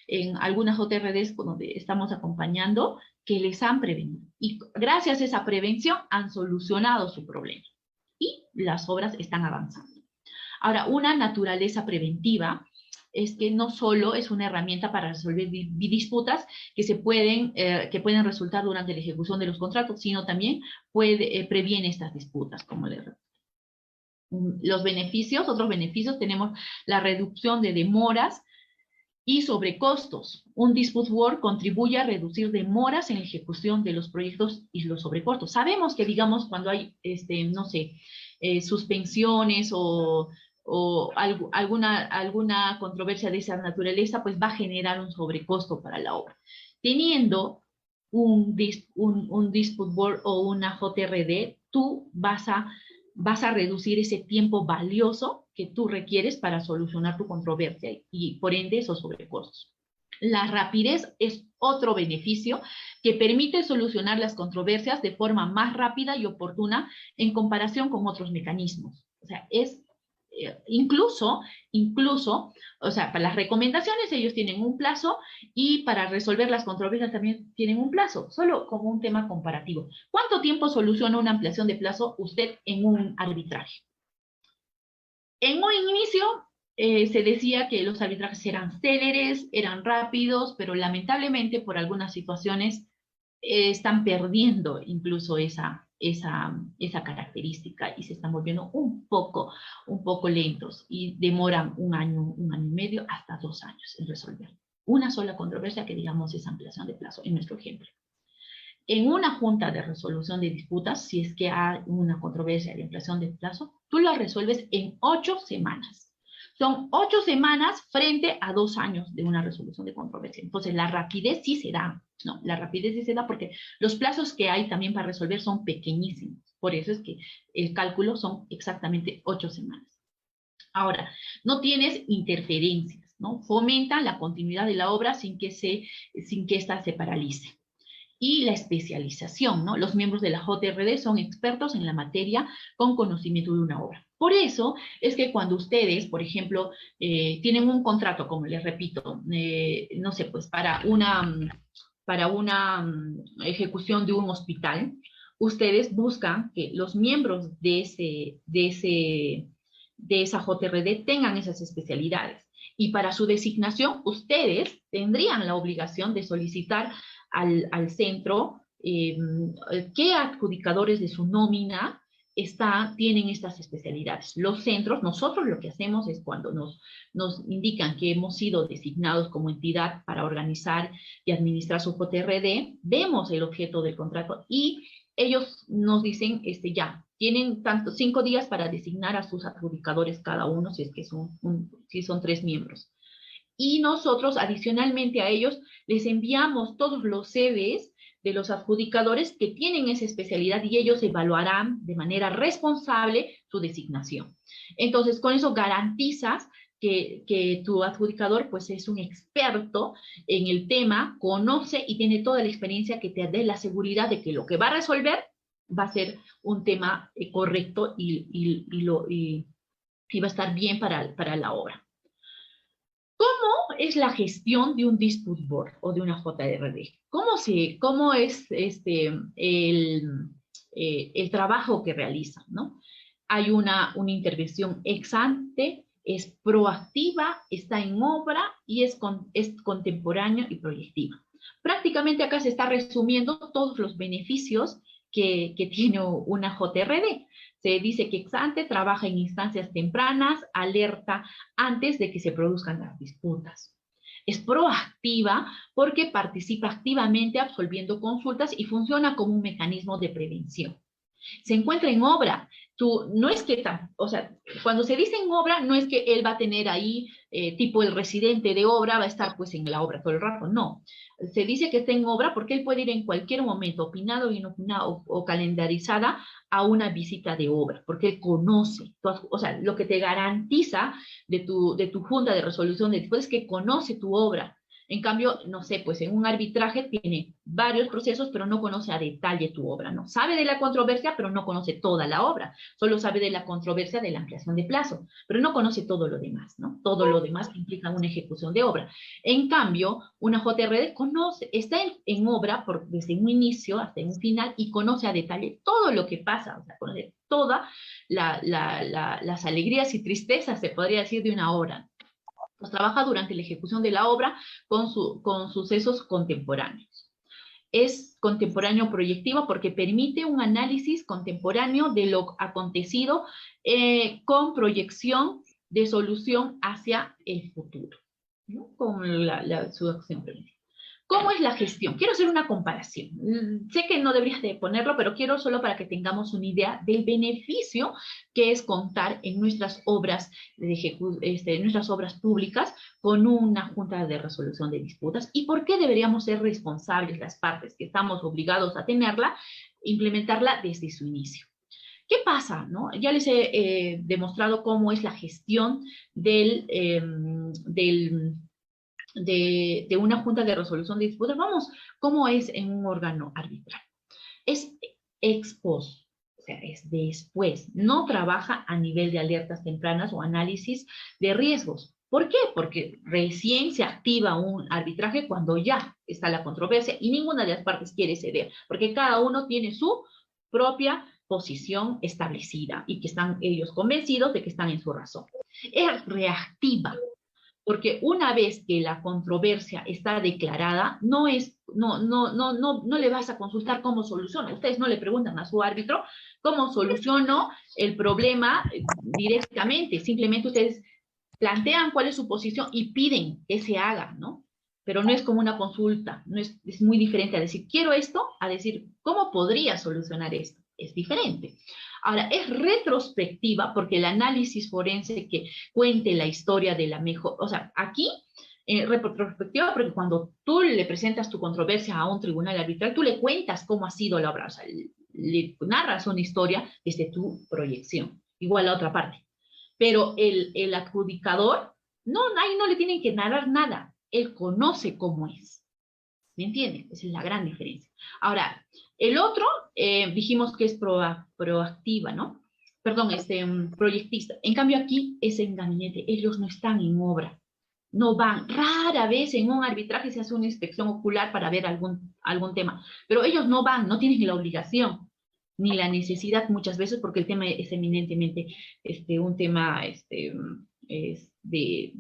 en algunas JRDs donde estamos acompañando que les han prevenido. Y gracias a esa prevención han solucionado su problema. Y las obras están avanzando. Ahora, una naturaleza preventiva es que no solo es una herramienta para resolver disputas que pueden resultar durante la ejecución de los contratos, sino también previene estas disputas, como los beneficios, otros beneficios, tenemos la reducción de demoras y sobrecostos. Un dispute board contribuye a reducir demoras en la ejecución de los proyectos y los sobrecostos. Sabemos que, digamos, cuando hay, no sé, suspensiones o alguna controversia de esa naturaleza, pues va a generar un sobrecosto para la obra. Teniendo un dispute board o una JRD, tú vas a reducir ese tiempo valioso que tú requieres para solucionar tu controversia y por ende esos sobrecostos. La rapidez es otro beneficio que permite solucionar las controversias de forma más rápida y oportuna en comparación con otros mecanismos. O sea, incluso, o sea, para las recomendaciones ellos tienen un plazo y para resolver las controversias también tienen un plazo, solo como un tema comparativo. ¿Cuánto tiempo soluciona una ampliación de plazo usted en un arbitraje? En un inicio se decía que los arbitrajes eran céleres, eran rápidos, pero lamentablemente por algunas situaciones están perdiendo incluso esa característica y se están volviendo un poco lentos y demoran un año y medio hasta 2 años en resolver. Una sola controversia que digamos es ampliación de plazo, en nuestro ejemplo. En una junta de resolución de disputas, si es que hay una controversia de ampliación de plazo, tú la resuelves en 8 semanas. Son 8 semanas frente a 2 años de una resolución de controversia. Entonces, la rapidez sí se da, ¿no? La rapidez sí se da porque los plazos que hay también para resolver son pequeñísimos. Por eso es que el cálculo son exactamente 8 semanas. Ahora, no tienes interferencias, ¿no? Fomenta la continuidad de la obra sin que ésta se paralice. Y la especialización, ¿no? Los miembros de la JRD son expertos en la materia con conocimiento de una obra. Por eso es que cuando ustedes, por ejemplo, tienen un contrato, como les repito, no sé, pues para una ejecución de un hospital, ustedes buscan que los miembros de esa JRD tengan esas especialidades. Y para su designación, ustedes tendrían la obligación de solicitar al centro qué adjudicadores de su nómina tienen estas especialidades. Los centros, nosotros lo que hacemos es cuando nos indican que hemos sido designados como entidad para organizar y administrar su JRD, vemos el objeto del contrato y ellos nos dicen, ya, tienen 5 días para designar a sus adjudicadores cada uno, si es que si son 3 miembros. Y nosotros, adicionalmente a ellos, les enviamos todos los CVs de los adjudicadores que tienen esa especialidad y ellos evaluarán de manera responsable su designación. Entonces, con eso garantizas que tu adjudicador pues es un experto en el tema, conoce y tiene toda la experiencia que te dé la seguridad de que lo que va a resolver va a ser un tema correcto y va a estar bien para la obra. ¿Cómo es la gestión de un dispute board o de una JRD? ¿Cómo es el trabajo que realizan, ¿no? Hay una intervención ex ante, es proactiva, está en obra y es contemporánea y proyectiva. Prácticamente acá se está resumiendo todos los beneficios que tiene una JRD. Se dice que ex ante trabaja en instancias tempranas, alerta antes de que se produzcan las disputas. Es proactiva porque participa activamente absolviendo consultas y funciona como un mecanismo de prevención. Se encuentra en obra, no es que, o sea, cuando se dice en obra, no es que él va a tener ahí, tipo el residente de obra va a estar pues en la obra todo el rato, no. Se dice que está en obra porque él puede ir en cualquier momento, opinado, inopinado o calendarizada, a una visita de obra, porque él conoce, o sea, lo que te garantiza de tu junta de resolución de disputas es que conoce tu obra. En cambio, no sé, pues en un arbitraje tiene varios procesos, pero no conoce a detalle tu obra, ¿no? Sabe de la controversia, pero no conoce toda la obra. Solo sabe de la controversia de la ampliación de plazo, pero no conoce todo lo demás, ¿no? Todo lo demás que implica una ejecución de obra. En cambio, una JRD está en obra desde un inicio hasta un final y conoce a detalle todo lo que pasa, o sea, conoce todas las alegrías y tristezas, se podría decir, de una obra. Pues trabaja durante la ejecución de la obra con sucesos contemporáneos. Es contemporáneo proyectivo porque permite un análisis contemporáneo de lo acontecido con proyección de solución hacia el futuro, ¿no? Con su acción preventiva. ¿Cómo es la gestión? Quiero hacer una comparación. Sé que no deberías de ponerlo, pero quiero solo para que tengamos una idea del beneficio que es contar en nuestras obras, nuestras obras públicas con una junta de resolución de disputas y por qué deberíamos ser responsables las partes que estamos obligados a tenerla, implementarla desde su inicio. ¿Qué pasa? ¿No? Ya les he demostrado cómo es la gestión de una junta de resolución de disputas. Vamos, ¿cómo es en un órgano arbitral? Es ex post, o sea, es después. No trabaja a nivel de alertas tempranas o análisis de riesgos. ¿Por qué? Porque recién se activa un arbitraje cuando ya está la controversia y ninguna de las partes quiere ceder, porque cada uno tiene su propia posición establecida y que están ellos convencidos de que están en su razón. Es reactiva, porque una vez que la controversia está declarada, no le vas a consultar cómo soluciona. Ustedes no le preguntan a su árbitro cómo soluciono el problema directamente. Simplemente ustedes plantean cuál es su posición y piden que se haga, ¿no? Pero no es como una consulta, no es muy diferente a decir, quiero esto, a decir, ¿cómo podría solucionar esto? Es diferente. Ahora, es retrospectiva porque el análisis forense que cuente la historia de la mejor, o sea, aquí, retrospectiva porque cuando tú le presentas tu controversia a un tribunal arbitral, tú le cuentas cómo ha sido la obra, o sea, le narras una historia desde tu proyección, igual a la otra parte. Pero el adjudicador, no, ahí no le tienen que narrar nada, él conoce cómo es. ¿Me entienden? Esa es la gran diferencia. Ahora, el otro, dijimos que es proactiva, ¿no? Perdón, proyectista. En cambio aquí es en gabinete, ellos no están en obra, no van. Rara vez en un arbitraje se hace una inspección ocular para ver algún tema, pero ellos no van, no tienen la obligación ni la necesidad muchas veces porque el tema es eminentemente un tema de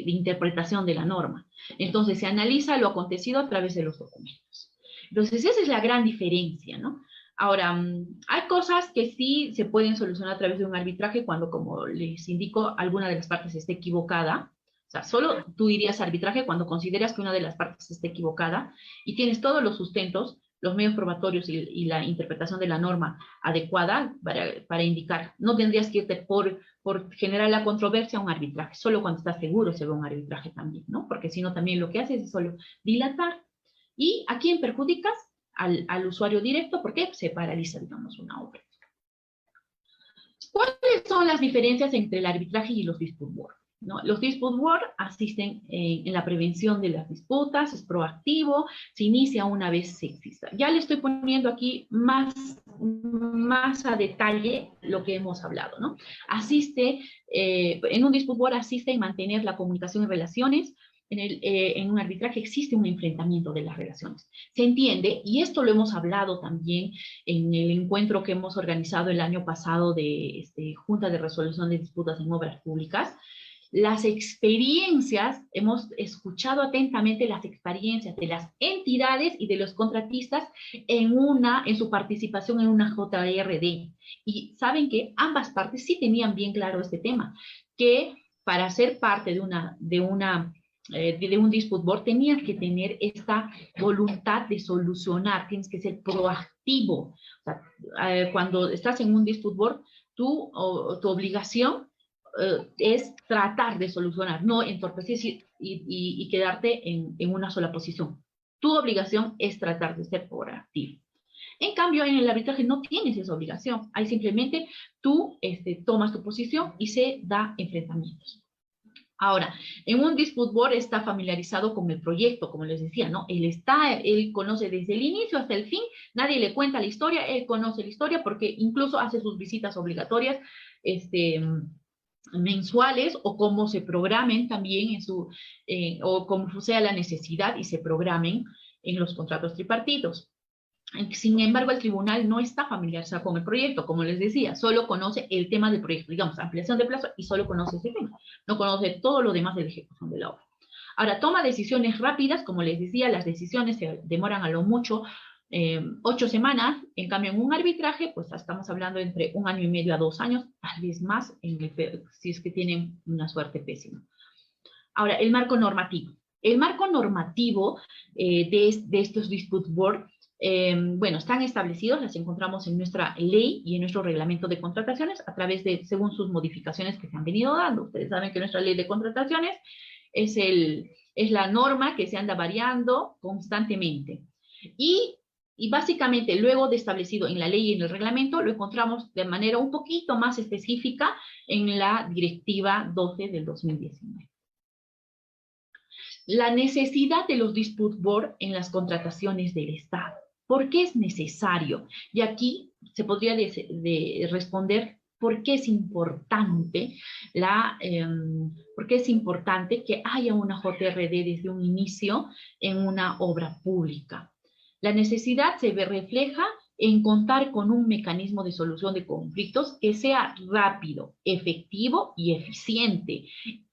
interpretación de la norma. Entonces se analiza lo acontecido a través de los documentos. Entonces esa es la gran diferencia, ¿no? Ahora, hay cosas que sí se pueden solucionar a través de un arbitraje cuando, como les indico, alguna de las partes esté equivocada. O sea, solo tú irías a arbitraje cuando consideras que una de las partes esté equivocada y tienes todos los sustentos, los medios probatorios y la interpretación de la norma adecuada para indicar. No tendrías que irte por generar la controversia a un arbitraje. Solo cuando estás seguro se ve un arbitraje también, ¿no? Porque si no, también lo que haces es solo dilatar. ¿Y a quién perjudicas? Al usuario directo, porque se paraliza, digamos, una obra. ¿Cuáles son las diferencias entre el arbitraje y los dispute board? ¿No? Los dispute board asisten en la prevención de las disputas, es proactivo, se inicia una vez se exista. Ya le estoy poniendo aquí más a detalle lo que hemos hablado, ¿no? Asiste, en un dispute board asiste en mantener la comunicación y relaciones. En un arbitraje existe un enfrentamiento de las relaciones. Se entiende, y esto lo hemos hablado también en el encuentro que hemos organizado el año pasado de Junta de Resolución de Disputas en Obras Públicas. Las experiencias, hemos escuchado atentamente las experiencias de las entidades y de los contratistas en su participación en una JRD. Y saben que ambas partes sí tenían bien claro este tema, que para ser parte de un dispute board tenías que tener esta voluntad de solucionar, tienes que ser proactivo. O sea, cuando estás en un dispute board, tu obligación es tratar de solucionar, no entorpecer y quedarte en una sola posición. Tu obligación es tratar de ser proactivo. En cambio, en el arbitraje no tienes esa obligación. Ahí simplemente tú tomas tu posición y se da enfrentamientos. Ahora, en un dispute board está familiarizado con el proyecto, como les decía, ¿no? Él conoce desde el inicio hasta el fin, nadie le cuenta la historia, él conoce la historia porque incluso hace sus visitas obligatorias, mensuales, o cómo se programen también o como sea la necesidad y se programen en los contratos tripartitos. Sin embargo, el tribunal no está familiarizado con el proyecto, como les decía, solo conoce el tema del proyecto, digamos, ampliación de plazo, y solo conoce ese tema, no conoce todo lo demás de la ejecución de la obra. Ahora, toma decisiones rápidas, como les decía, las decisiones se demoran a lo mucho 8 semanas, en cambio en un arbitraje, pues estamos hablando entre 1 año y medio a 2 años, tal vez más, si es que tienen una suerte pésima. Ahora, el marco normativo. El marco normativo de estos dispute board, bueno, están establecidos, las encontramos en nuestra ley y en nuestro reglamento de contrataciones según sus modificaciones que se han venido dando. Ustedes saben que nuestra ley de contrataciones es la norma que se anda variando constantemente. Y básicamente, luego de establecido en la ley y en el reglamento, lo encontramos de manera un poquito más específica en la Directiva 12 del 2019. La necesidad de los dispute board en las contrataciones del Estado. ¿Por qué es necesario? Y aquí se podría responder por qué es importante que haya una JRD desde un inicio en una obra pública. La necesidad se refleja en contar con un mecanismo de solución de conflictos que sea rápido, efectivo y eficiente,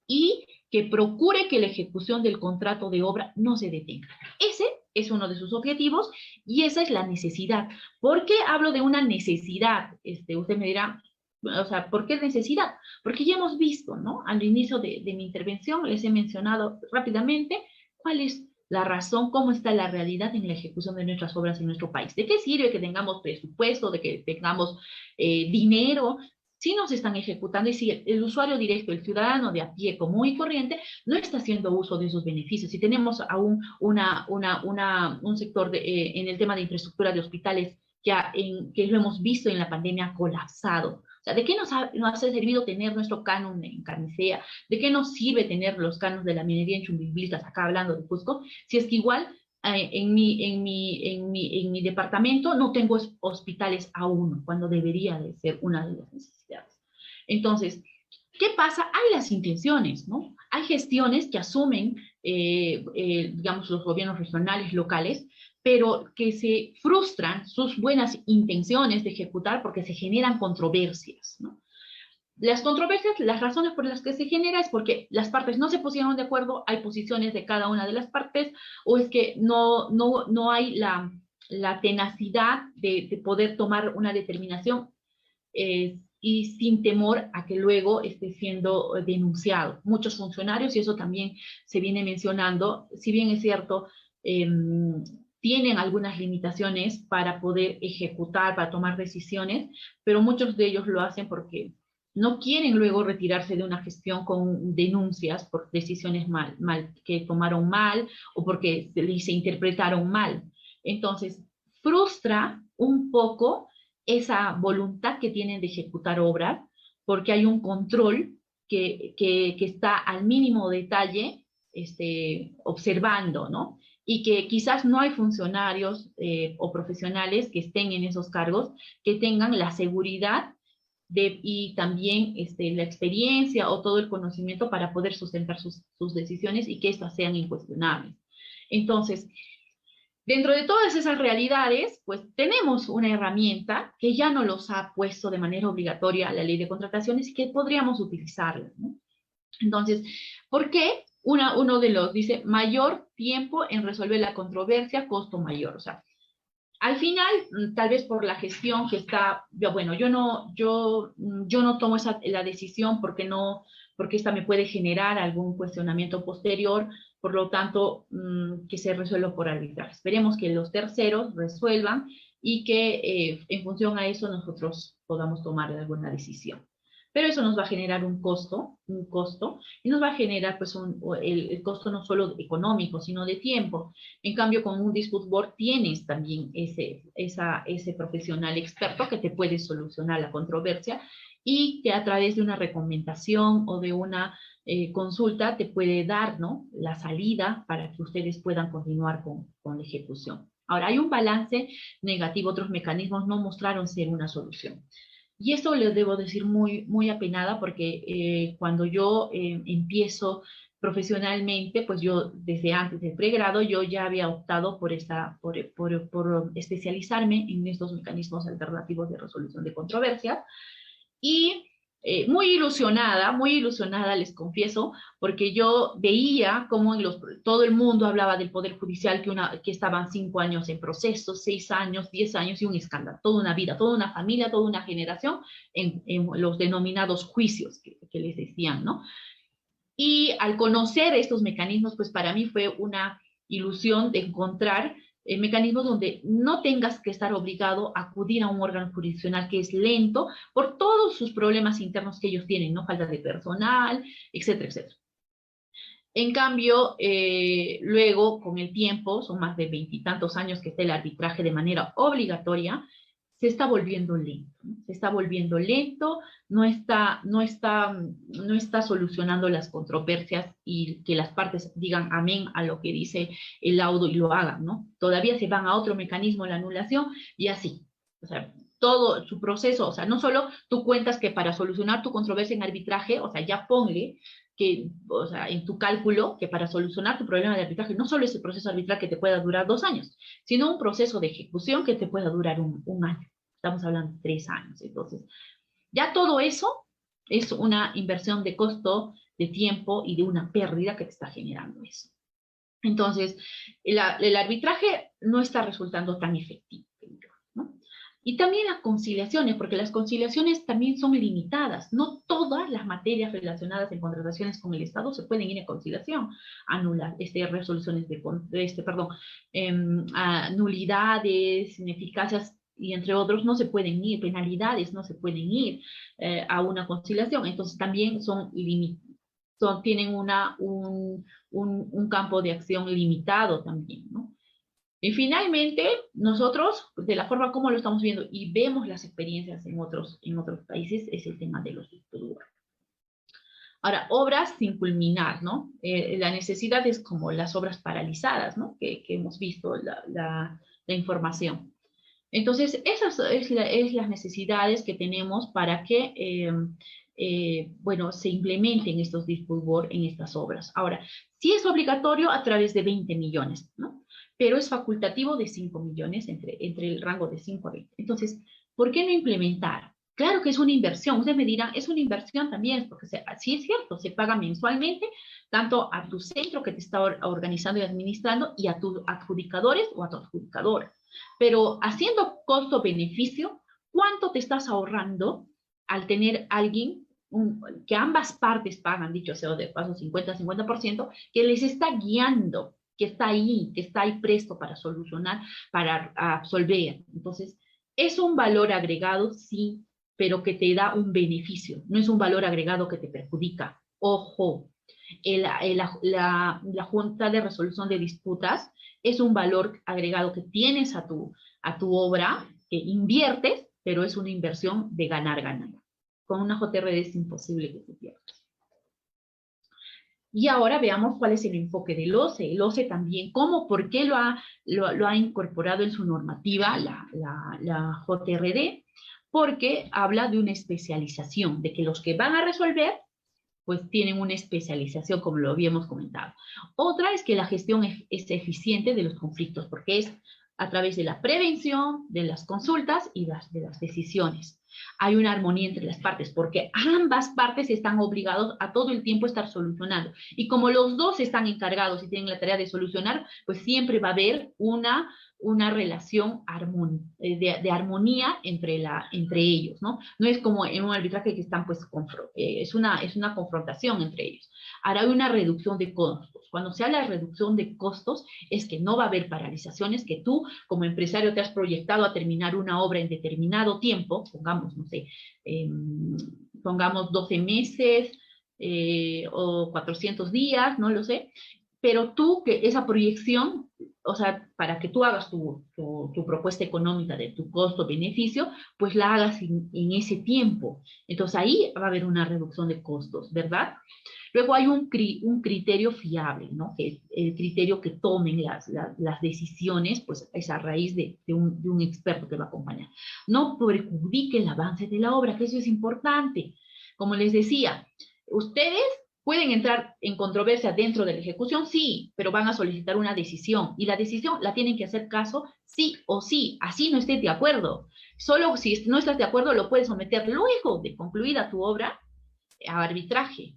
y que procure que la ejecución del contrato de obra no se detenga. Ese es uno de sus objetivos y esa es la necesidad. ¿Por qué hablo de una necesidad? Usted me dirá, o sea, ¿por qué necesidad? Porque ya hemos visto, ¿no? Al inicio de mi intervención les he mencionado rápidamente cuál es la razón, cómo está la realidad en la ejecución de nuestras obras en nuestro país. ¿De qué sirve que tengamos presupuesto, de que tengamos dinero, si no se están ejecutando y si el usuario directo, el ciudadano de a pie común y corriente, no está haciendo uso de esos beneficios? Si tenemos aún un sector en el tema de infraestructura de hospitales que lo hemos visto en la pandemia colapsado. O sea, ¿de qué nos ha servido tener nuestro canon en Carnicea? ¿De qué nos sirve tener los canos de la minería en Chumbivilcas, acá hablando de Cusco, si es que igual en mi departamento no tengo hospitales aún, cuando debería de ser una de las necesidades? Entonces, ¿qué pasa? Hay las intenciones, ¿no? Hay gestiones que asumen, digamos, los gobiernos regionales, locales, pero que se frustran sus buenas intenciones de ejecutar porque se generan controversias, ¿no? Las controversias, las razones por las que se genera es porque las partes no se pusieron de acuerdo, hay posiciones de cada una de las partes, o es que no hay la tenacidad de poder tomar una determinación y sin temor a que luego esté siendo denunciado. Muchos funcionarios, y eso también se viene mencionando, si bien es cierto, tienen algunas limitaciones para poder ejecutar, para tomar decisiones, pero muchos de ellos lo hacen porque no quieren luego retirarse de una gestión con denuncias por decisiones que tomaron mal o porque se interpretaron mal. Entonces, frustra un poco esa voluntad que tienen de ejecutar obras, porque hay un control que está al mínimo detalle observando, ¿no? Y que quizás no hay funcionarios o profesionales que estén en esos cargos que tengan la seguridad y también la experiencia o todo el conocimiento para poder sustentar sus decisiones y que estas sean incuestionables. Entonces, dentro de todas esas realidades, pues tenemos una herramienta que ya no los ha puesto de manera obligatoria la ley de contrataciones y que podríamos utilizarla, ¿no? Entonces, ¿por qué? Uno de los dice, mayor tiempo en resolver la controversia, costo mayor. O sea, al final, tal vez por la gestión que está, bueno, yo no tomo la decisión porque esta me puede generar algún cuestionamiento posterior, por lo tanto, que se resuelva por arbitraje. Esperemos que los terceros resuelvan y que en función a eso nosotros podamos tomar alguna decisión. Pero eso nos va a generar un costo, y nos va a generar pues el costo no solo económico, sino de tiempo. En cambio, con un dispute board tienes también ese profesional experto que te puede solucionar la controversia y que a través de una recomendación o de una consulta te puede dar, ¿no?, la salida para que ustedes puedan continuar con la ejecución. Ahora, hay un balance negativo, otros mecanismos no mostraron ser una solución. Y esto les debo decir muy, muy apenada porque cuando yo empiezo profesionalmente, pues yo desde antes del pregrado, yo ya había optado por especializarme en estos mecanismos alternativos de resolución de controversias. Y muy ilusionada, les confieso, porque yo veía cómo todo el mundo hablaba del Poder Judicial, que estaban 5 años en proceso, 6 años, 10 años y un escándalo, toda una vida, toda una familia, toda una generación en los denominados juicios que les decían, ¿no? Y al conocer estos mecanismos, pues para mí fue una ilusión de encontrar mecanismos donde no tengas que estar obligado a acudir a un órgano jurisdiccional que es lento por todos sus problemas internos que ellos tienen, ¿no? Falta de personal, etcétera, etcétera. En cambio, luego, con el tiempo, son más de 20 y tantos años que está el arbitraje de manera obligatoria, se está volviendo lento, ¿no? Se está volviendo lento, no está solucionando las controversias y que las partes digan amén a lo que dice el laudo y lo hagan, ¿no? Todavía se van a otro mecanismo, la anulación, y así. O sea, todo su proceso, o sea, no solo tú cuentas que para solucionar tu controversia en arbitraje, o sea, ya ponle que, o sea, en tu cálculo, que para solucionar tu problema de arbitraje, no solo es el proceso arbitral que te pueda durar 2 años, sino un proceso de ejecución que te pueda durar un año. Estamos hablando de 3 años. Entonces, ya todo eso es una inversión de costo, de tiempo y de una pérdida que te está generando eso. Entonces, el arbitraje no está resultando tan efectivo, ¿no? Y también las conciliaciones, porque las conciliaciones también son limitadas. No todas las materias relacionadas en contrataciones con el Estado se pueden ir a conciliación. Anular, resoluciones nulidades, ineficacias y entre otros no se pueden ir, penalidades no se pueden ir a una conciliación. Entonces también tienen un campo de acción limitado también, ¿no? Y finalmente, nosotros, de la forma como lo estamos viendo y vemos las experiencias en otros países, es el tema de los distribuidores. Ahora, obras sin culminar, ¿no? La necesidad es como las obras paralizadas, ¿no? Que hemos visto la información. Entonces, esas es las necesidades que tenemos para que, bueno, se implementen estos dispute board en estas obras. Ahora, sí es obligatorio a través de 20 millones, ¿no? Pero es facultativo de 5 millones entre el rango de 5 a 20. Entonces, ¿por qué no implementar? Claro que es una inversión. Ustedes me dirán, es una inversión también, porque sí es cierto, se paga mensualmente tanto a tu centro que te está organizando y administrando y a tus adjudicadores o a tu adjudicadora. Pero haciendo costo-beneficio, ¿cuánto te estás ahorrando al tener alguien que ambas partes pagan, dicho sea de paso 50-50%, que les está guiando, que está ahí presto para solucionar, para absolver? Entonces, es un valor agregado, sí, pero que te da un beneficio, no es un valor agregado que te perjudica. Ojo, la Junta de Resolución de Disputas es un valor agregado que tienes a tu obra, que inviertes, pero es una inversión de ganar-ganar. Con una JRD es imposible que se pierda. Y ahora veamos cuál es el enfoque del OCE. El OCE también, por qué lo ha incorporado en su normativa la JRD, porque habla de una especialización, de que los que van a resolver pues tienen una especialización, como lo habíamos comentado. Otra es que la gestión es eficiente de los conflictos, porque es a través de la prevención, de las consultas y de las decisiones. Hay una armonía entre las partes, porque ambas partes están obligados a todo el tiempo estar solucionando. Y como los dos están encargados y tienen la tarea de solucionar, pues siempre va a haber una relación de armonía entre ellos, ¿no? No es como en un arbitraje que están, pues, es una confrontación entre ellos. Ahora hay una reducción de costos. Cuando se habla de reducción de costos, es que no va a haber paralizaciones, que tú, como empresario, te has proyectado a terminar una obra en determinado tiempo, pongamos, no sé, pongamos 12 meses o 400 días, no lo sé, pero tú, que esa proyección, o sea, para que tú hagas tu propuesta económica de tu costo-beneficio, pues la hagas en ese tiempo. Entonces ahí va a haber una reducción de costos, ¿verdad? Luego hay un criterio fiable, ¿no? Que es el criterio que tomen las decisiones, pues es a raíz de un experto que va a acompañar. No perjudique el avance de la obra, que eso es importante. Como les decía, ustedes pueden entrar en controversia dentro de la ejecución, sí, pero van a solicitar una decisión, y la decisión la tienen que hacer caso sí o sí, así no estés de acuerdo. Solo si no estás de acuerdo lo puedes someter luego de concluida tu obra a arbitraje.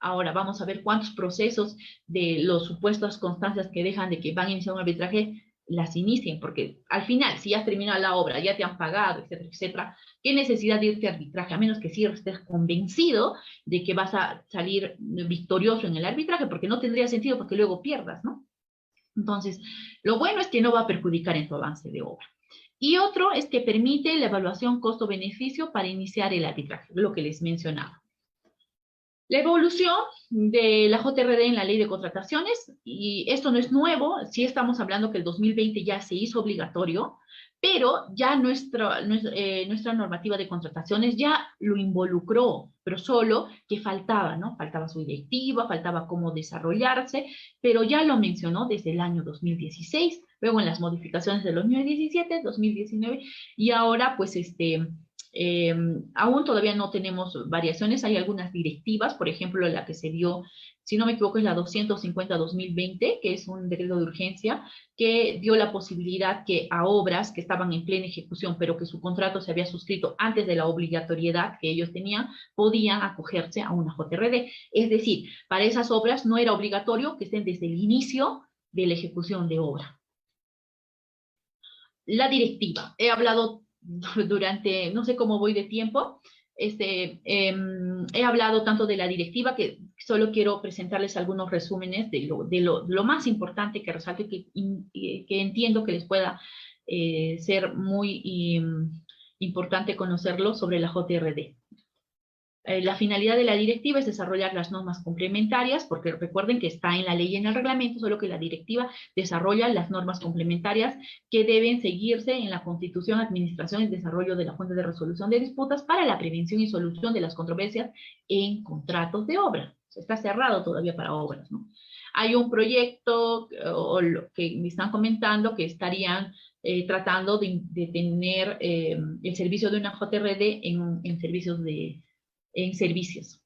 Ahora vamos a ver cuántos procesos de los supuestas constancias que dejan de que van a iniciar un arbitraje las inicien, porque al final, si ya has terminado la obra, ya te han pagado, etcétera, etcétera, ¿qué necesidad de irte a arbitraje? A menos que sí estés convencido de que vas a salir victorioso en el arbitraje, porque no tendría sentido porque luego pierdas, ¿no? Entonces, lo bueno es que no va a perjudicar en tu avance de obra. Y otro es que permite la evaluación costo-beneficio para iniciar el arbitraje, lo que les mencionaba. La evolución de la JRD en la ley de contrataciones, y esto no es nuevo, sí estamos hablando que el 2020 ya se hizo obligatorio, pero ya nuestra normativa de contrataciones ya lo involucró, pero solo que faltaba, ¿no? Faltaba su directiva, faltaba cómo desarrollarse, pero ya lo mencionó desde el año 2016, luego en las modificaciones del 2017, 2019, y ahora pues aún todavía no tenemos variaciones, hay algunas directivas, por ejemplo, la que se dio, si no me equivoco, es la 250-2020, que es un decreto de urgencia, que dio la posibilidad que a obras que estaban en plena ejecución, pero que su contrato se había suscrito antes de la obligatoriedad que ellos tenían, podían acogerse a una JRD. Es decir, para esas obras no era obligatorio que estén desde el inicio de la ejecución de obra. La directiva, he hablado durante, no sé cómo voy de tiempo, he hablado tanto de la directiva que solo quiero presentarles algunos resúmenes de lo más importante que resalto y que entiendo que les pueda ser muy importante conocerlo sobre la JRD. La finalidad de la directiva es desarrollar las normas complementarias, porque recuerden que está en la ley y en el reglamento, solo que la directiva desarrolla las normas complementarias que deben seguirse en la Constitución, Administración y Desarrollo de la Junta de Resolución de Disputas para la prevención y solución de las controversias en contratos de obra. Está cerrado todavía para obras, ¿no? Hay un proyecto o lo que me están comentando que estarían tratando de tener el servicio de una JRD en servicios.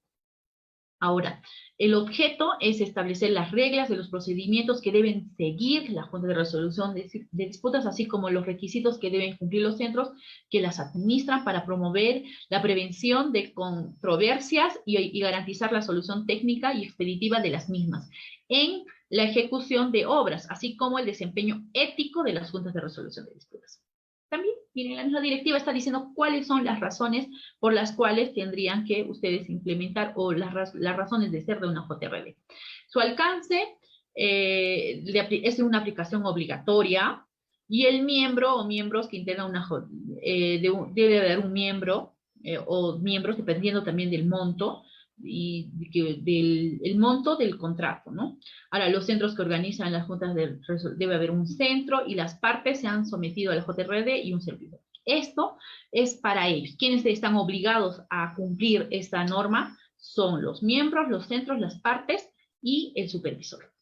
Ahora, el objeto es establecer las reglas de los procedimientos que deben seguir la Junta de Resolución de Disputas, así como los requisitos que deben cumplir los centros que las administran para promover la prevención de controversias y garantizar la solución técnica y expeditiva de las mismas en la ejecución de obras, así como el desempeño ético de las Juntas de Resolución de Disputas. También, miren, la misma directiva está diciendo cuáles son las razones por las cuales tendrían que ustedes implementar o las razones de ser de una JRD. Su alcance es una aplicación obligatoria y el miembro o miembros que integran una debe haber un miembro o miembros dependiendo también del monto y el monto del contrato, ¿no? Ahora, los centros que organizan las juntas debe haber un centro y las partes se han sometido a la JRD y un servidor. Esto es para ellos. Quienes están obligados a cumplir esta norma son los miembros, los centros, las partes y el supervisor.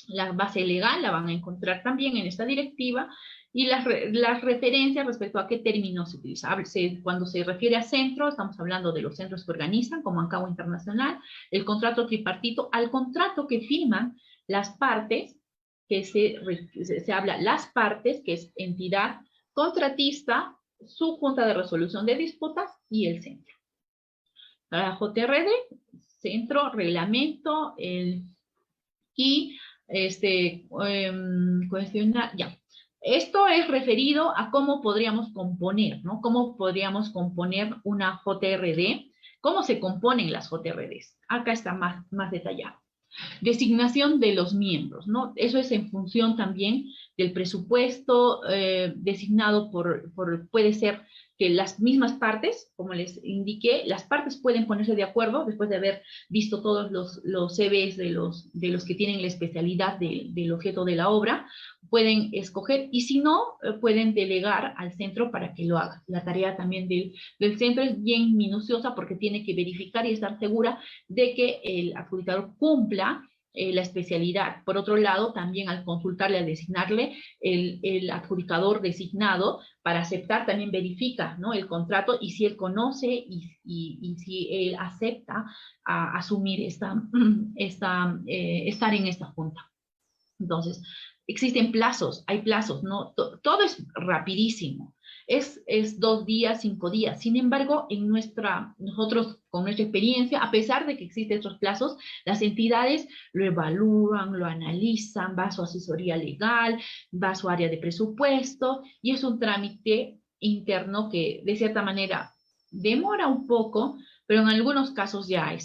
La base legal la van a encontrar también en esta directiva y las referencias respecto a qué términos se utiliza. Cuando se refiere a centro, estamos hablando de los centros que organizan, como ANCAO Internacional, el contrato tripartito, al contrato que firman las partes, que se habla las partes, que es entidad contratista, su junta de resolución de disputas y el centro. La JRD, centro, reglamento, y cuestionar, ya. Esto es referido a cómo podríamos componer, ¿no? Cómo podríamos componer una JRD, cómo se componen las JRDs. Acá está más detallado. Designación de los miembros, ¿no? Eso es en función también del presupuesto designado puede ser que las mismas partes, como les indiqué, las partes pueden ponerse de acuerdo después de haber visto todos los CVs de los que tienen la especialidad del objeto de la obra, pueden escoger, y si no, pueden delegar al centro para que lo haga. La tarea también del centro es bien minuciosa porque tiene que verificar y estar segura de que el adjudicador cumpla la especialidad. Por otro lado, también al consultarle, al designarle el adjudicador designado, para aceptar también verifica, ¿no?, el contrato y si él conoce y si él acepta a asumir estar en esta junta. Entonces, existen plazos, hay plazos, ¿no? Todo es rapidísimo. Es 2 días, 5 días. Sin embargo, nosotros, con nuestra experiencia, a pesar de que existen estos plazos, las entidades lo evalúan, lo analizan, va a su asesoría legal, va a su área de presupuesto, y es un trámite interno que, de cierta manera, demora un poco, pero en algunos casos ya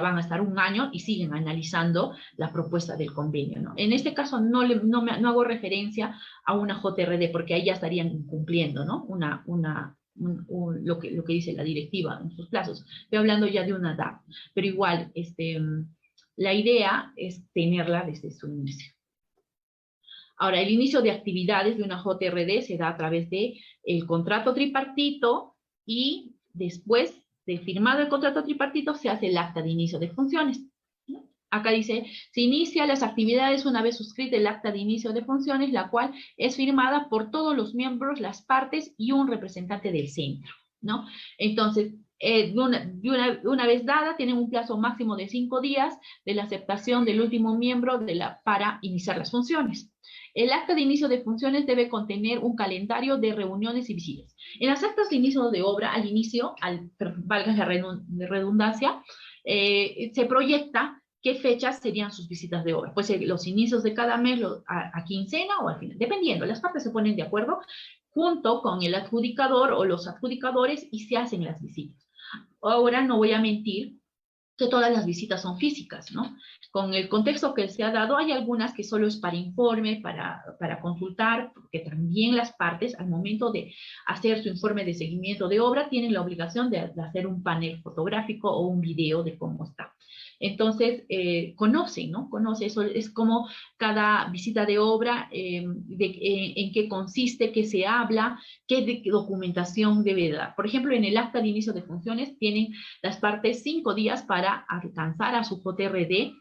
van a estar 1 año y siguen analizando la propuesta del convenio, ¿no? En este caso no hago referencia a una JRD porque ahí ya estarían incumpliendo, ¿no?, lo que dice la directiva en sus plazos. Estoy hablando ya de una DAP, pero igual la idea es tenerla desde su inicio. Ahora, el inicio de actividades de una JRD se da a través de el contrato tripartito y después de firmado el contrato tripartito se hace el acta de inicio de funciones. Acá dice, se inicia las actividades una vez suscrita el acta de inicio de funciones, la cual es firmada por todos los miembros, las partes y un representante del centro, ¿no? Entonces, una vez dada, tienen un plazo máximo de 5 días de la aceptación del último miembro para iniciar las funciones. El acta de inicio de funciones debe contener un calendario de reuniones y visitas. En las actas de inicio de obra, al inicio, valga la redundancia, se proyecta qué fechas serían sus visitas de obra. Pues los inicios de cada mes, a quincena o al final, dependiendo. Las partes se ponen de acuerdo junto con el adjudicador o los adjudicadores y se hacen las visitas. Ahora no voy a mentir que todas las visitas son físicas, ¿no? Con el contexto que se ha dado, hay algunas que solo es para informe, para consultar, porque también las partes, al momento de hacer su informe de seguimiento de obra, tienen la obligación de hacer un panel fotográfico o un video de cómo está. Entonces, conoce, ¿no? Conoce, eso es como cada visita de obra, en qué consiste, qué se habla, qué documentación debe dar. Por ejemplo, en el acta de inicio de funciones tienen las partes 5 días para alcanzar a su JRD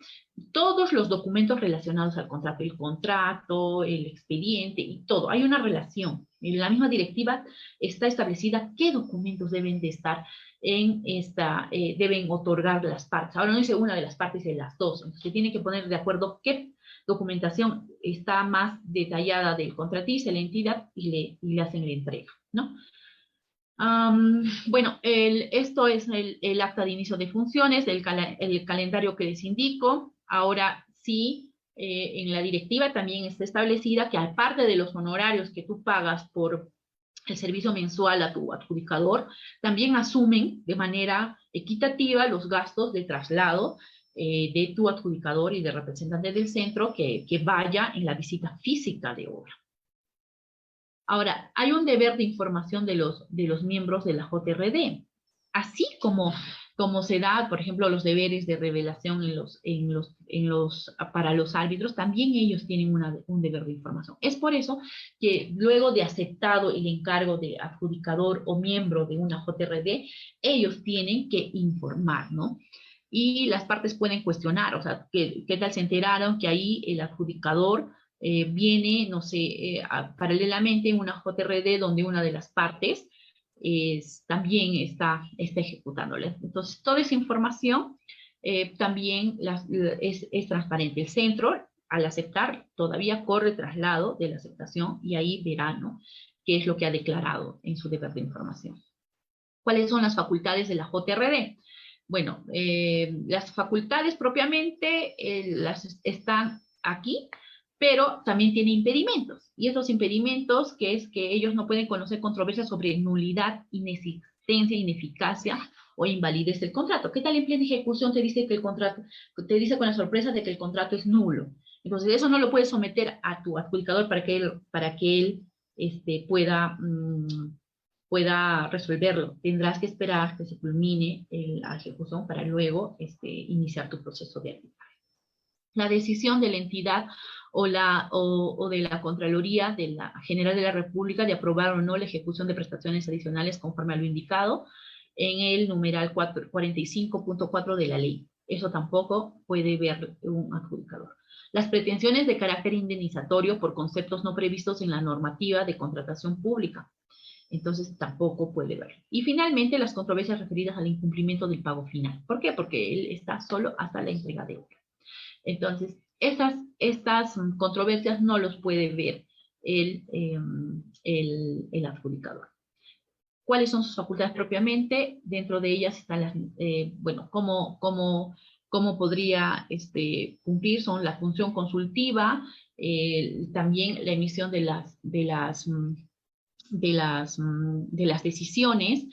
todos los documentos relacionados al contrato, el expediente y todo. Hay una relación. En la misma directiva está establecida qué documentos deben de estar deben otorgar las partes. Ahora no dice una de las partes, dice las dos. Entonces se tiene que poner de acuerdo qué documentación está más detallada del contratista, la entidad, y le hacen la entrega, ¿no? Bueno, esto es el acta de inicio de funciones, el calendario que les indico. Ahora sí, en la directiva también está establecida que aparte de los honorarios que tú pagas por el servicio mensual a tu adjudicador, también asumen de manera equitativa los gastos de traslado de tu adjudicador y de representante del centro que vaya en la visita física de obra. Ahora, hay un deber de información de los miembros de la JRD, así como se da, por ejemplo, los deberes de revelación para los árbitros, también ellos tienen un deber de información. Es por eso que luego de aceptado el encargo de adjudicador o miembro de una JRD, ellos tienen que informar, ¿no? Y las partes pueden cuestionar, o sea, ¿qué tal se enteraron que ahí el adjudicador viene, no sé, paralelamente en una JRD donde una de las partes también está ejecutándola? Entonces, toda esa información también es transparente. El centro, al aceptar, todavía corre traslado de la aceptación y ahí verá, ¿no?, qué es lo que ha declarado en su deber de información. ¿Cuáles son las facultades de la JRD? Bueno, las facultades propiamente las están aquí, pero también tiene impedimentos. Y esos impedimentos, que es que ellos no pueden conocer controversias sobre nulidad, inexistencia, ineficacia o invalidez del contrato. ¿Qué tal en plena ejecución te dice que el contrato, te dice con la sorpresa de que el contrato es nulo? Entonces, eso no lo puedes someter a tu adjudicador para que él pueda resolverlo. Tendrás que esperar que se culmine la ejecución para luego iniciar tu proceso de arbitraje. La decisión de la entidad o de la Contraloría de la General de la República de aprobar o no la ejecución de prestaciones adicionales conforme a lo indicado en el numeral 45.4 de la ley. Eso tampoco puede ver un adjudicador. Las pretensiones de carácter indemnizatorio por conceptos no previstos en la normativa de contratación pública. Entonces tampoco puede verlo. Y finalmente las controversias referidas al incumplimiento del pago final. ¿Por qué? Porque él está solo hasta la entrega de obra. Entonces, estas controversias no los puede ver el adjudicador. ¿Cuáles son sus facultades propiamente? Dentro de ellas están las, bueno, cómo podría cumplir, son la función consultiva, también la emisión de las decisiones.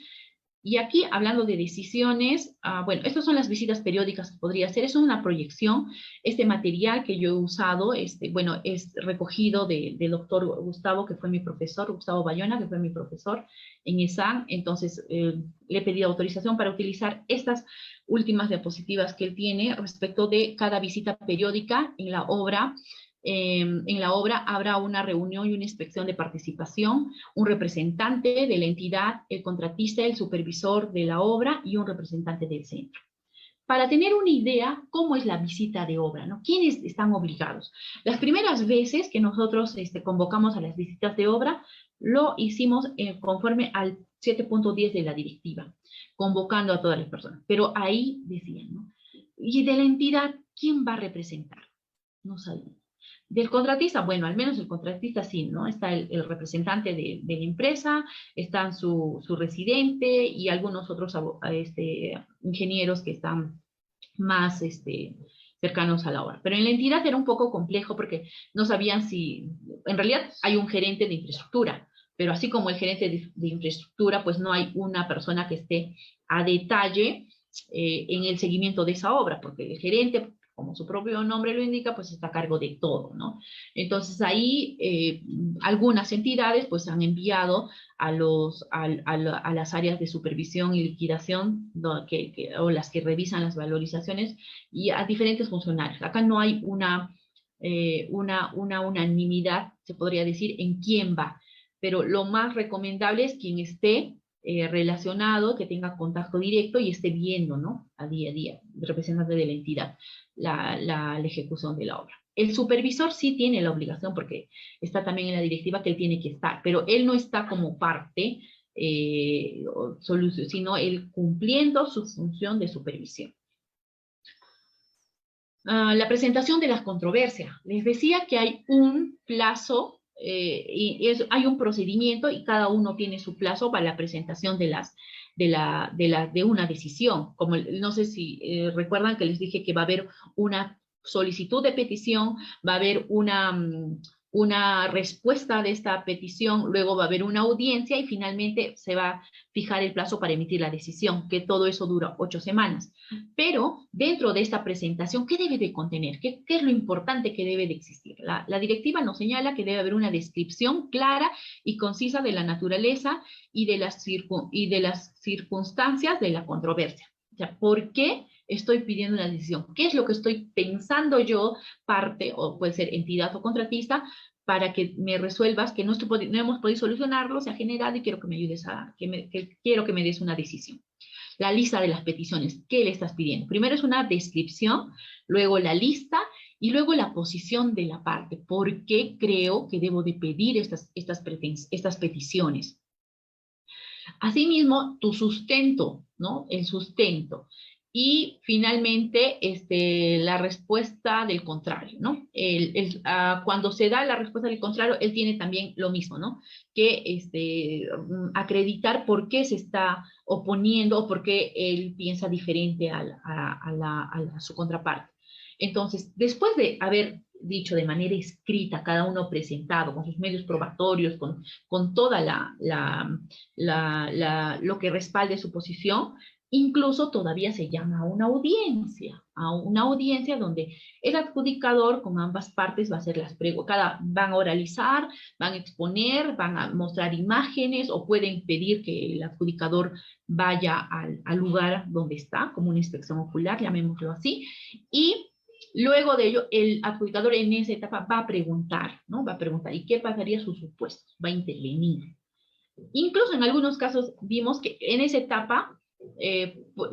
Y aquí, hablando de decisiones, bueno, estas son las visitas periódicas que podría hacer. Es una proyección. Este material que yo he usado, bueno, es recogido del doctor Gustavo, que fue mi profesor, Gustavo Bayona, que fue mi profesor en ESAN. Entonces, le he pedido autorización para utilizar estas últimas diapositivas que él tiene respecto de cada visita periódica en la obra. En la obra habrá una reunión y una inspección de participación, un representante de la entidad, el contratista, el supervisor de la obra y un representante del centro. Para tener una idea cómo es la visita de obra, ¿no? ¿Quiénes están obligados? Las primeras veces que nosotros convocamos a las visitas de obra, lo hicimos conforme al 7.10 de la directiva, convocando a todas las personas. Pero ahí decían, ¿no? Y de la entidad, ¿quién va a representar? No sabían. Del contratista, bueno, al menos el contratista sí, ¿no? Está el representante de la empresa, está su residente y algunos otros ingenieros que están más cercanos a la obra. Pero en la entidad era un poco complejo porque no sabían si, en realidad hay un gerente de infraestructura, pero así como el gerente de infraestructura, pues no hay una persona que esté a detalle en el seguimiento de esa obra, porque el gerente, como su propio nombre lo indica, pues está a cargo de todo, ¿no? Entonces ahí algunas entidades pues han enviado a las áreas de supervisión y liquidación o las que revisan las valorizaciones y a diferentes funcionarios. Acá no hay una unanimidad, se podría decir, en quién va, pero lo más recomendable es quien esté relacionado, que tenga contacto directo y esté viendo, ¿no? A día, representante de la entidad, la ejecución de la obra. El supervisor sí tiene la obligación, porque está también en la directiva que él tiene que estar, pero él no está como parte, sino él cumpliendo su función de supervisión. La presentación de las controversias. Les decía que hay un plazo, hay un procedimiento y cada uno tiene su plazo para la presentación de una decisión. Como no sé si recuerdan que les dije que va a haber una solicitud de petición, va a haber una respuesta de esta petición, luego va a haber una audiencia y finalmente se va a fijar el plazo para emitir la decisión, que todo eso dura 8 semanas. Pero dentro de esta presentación, ¿qué debe de contener? ¿Qué es lo importante que debe de existir? La directiva nos señala que debe haber una descripción clara y concisa de la naturaleza y de las circunstancias de la controversia. O sea, ¿por qué estoy pidiendo una decisión? ¿Qué es lo que estoy pensando yo, parte, o puede ser entidad o contratista, para que me resuelvas que no hemos podido solucionarlo, se ha generado y quiero que me ayudes quiero que me des una decisión? La lista de las peticiones, ¿qué le estás pidiendo? Primero es una descripción, luego la lista y luego la posición de la parte. ¿Por qué creo que debo de pedir estas peticiones? Asimismo, tu sustento, ¿no? El sustento. Y finalmente, la respuesta del contrario, ¿no? Cuando se da la respuesta del contrario, él tiene también lo mismo, ¿no? Que acreditar por qué se está oponiendo o por qué él piensa diferente a su contraparte. Entonces, después de haber dicho de manera escrita, cada uno presentado con sus medios probatorios, con toda lo que respalde su posición, incluso todavía se llama a una audiencia donde el adjudicador con ambas partes va a hacer las preguntas, van a oralizar, van a exponer, van a mostrar imágenes o pueden pedir que el adjudicador vaya al lugar donde está, como una inspección ocular, llamémoslo así, y luego de ello el adjudicador en esa etapa va a preguntar, ¿no? Va a preguntar, ¿y qué pasaría sus supuestos? Va a intervenir. Incluso en algunos casos vimos que en esa etapa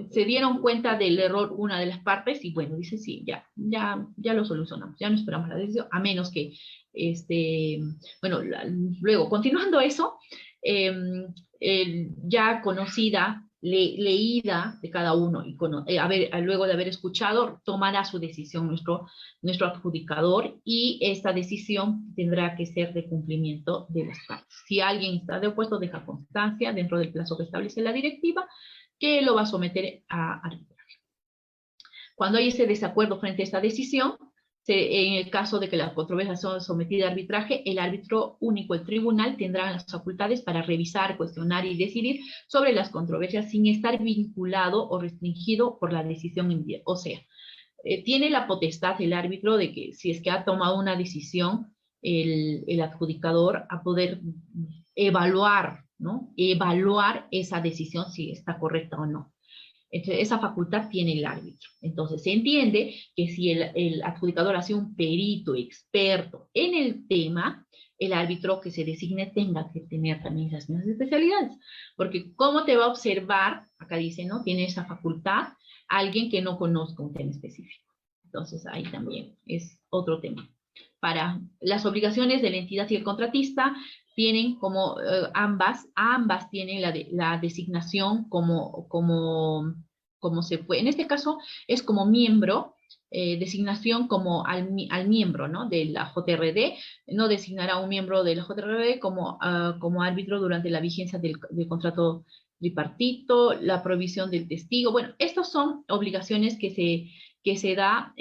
se dieron cuenta del error una de las partes y bueno, dice, sí, ya lo solucionamos, ya no esperamos la decisión, a menos que, bueno, luego, continuando eso, eh, ya conocida, leída de cada uno, y luego de haber escuchado, tomará su decisión nuestro adjudicador y esta decisión tendrá que ser de cumplimiento de las partes. Si alguien está de opuesto, deja constancia dentro del plazo que establece la directiva que lo va a someter a arbitraje. Cuando hay ese desacuerdo frente a esta decisión, en el caso de que la controversia sea sometida a arbitraje, el árbitro único, el tribunal, tendrá las facultades para revisar, cuestionar y decidir sobre las controversias sin estar vinculado o restringido por la decisión emitida. O sea, tiene la potestad el árbitro de que si es que ha tomado una decisión, el adjudicador a poder evaluar, ¿no? Evaluar esa decisión si está correcta o no. Entonces, esa facultad tiene el árbitro. Entonces, se entiende que si el adjudicador hace un perito experto en el tema, el árbitro que se designe tenga que tener también esas mismas especialidades. Porque ¿cómo te va a observar? Acá dice, ¿no? Tiene esa facultad alguien que no conozca un tema específico. Entonces, ahí también es otro tema. Para las obligaciones de la entidad y el contratista, tienen como ambas tienen la designación como se fue. En este caso es como miembro, designación como al miembro, ¿no? De la JRD, no designará un miembro de la JRD como árbitro durante la vigencia del contrato tripartito, la provisión del testigo. Bueno, estas son obligaciones que se da,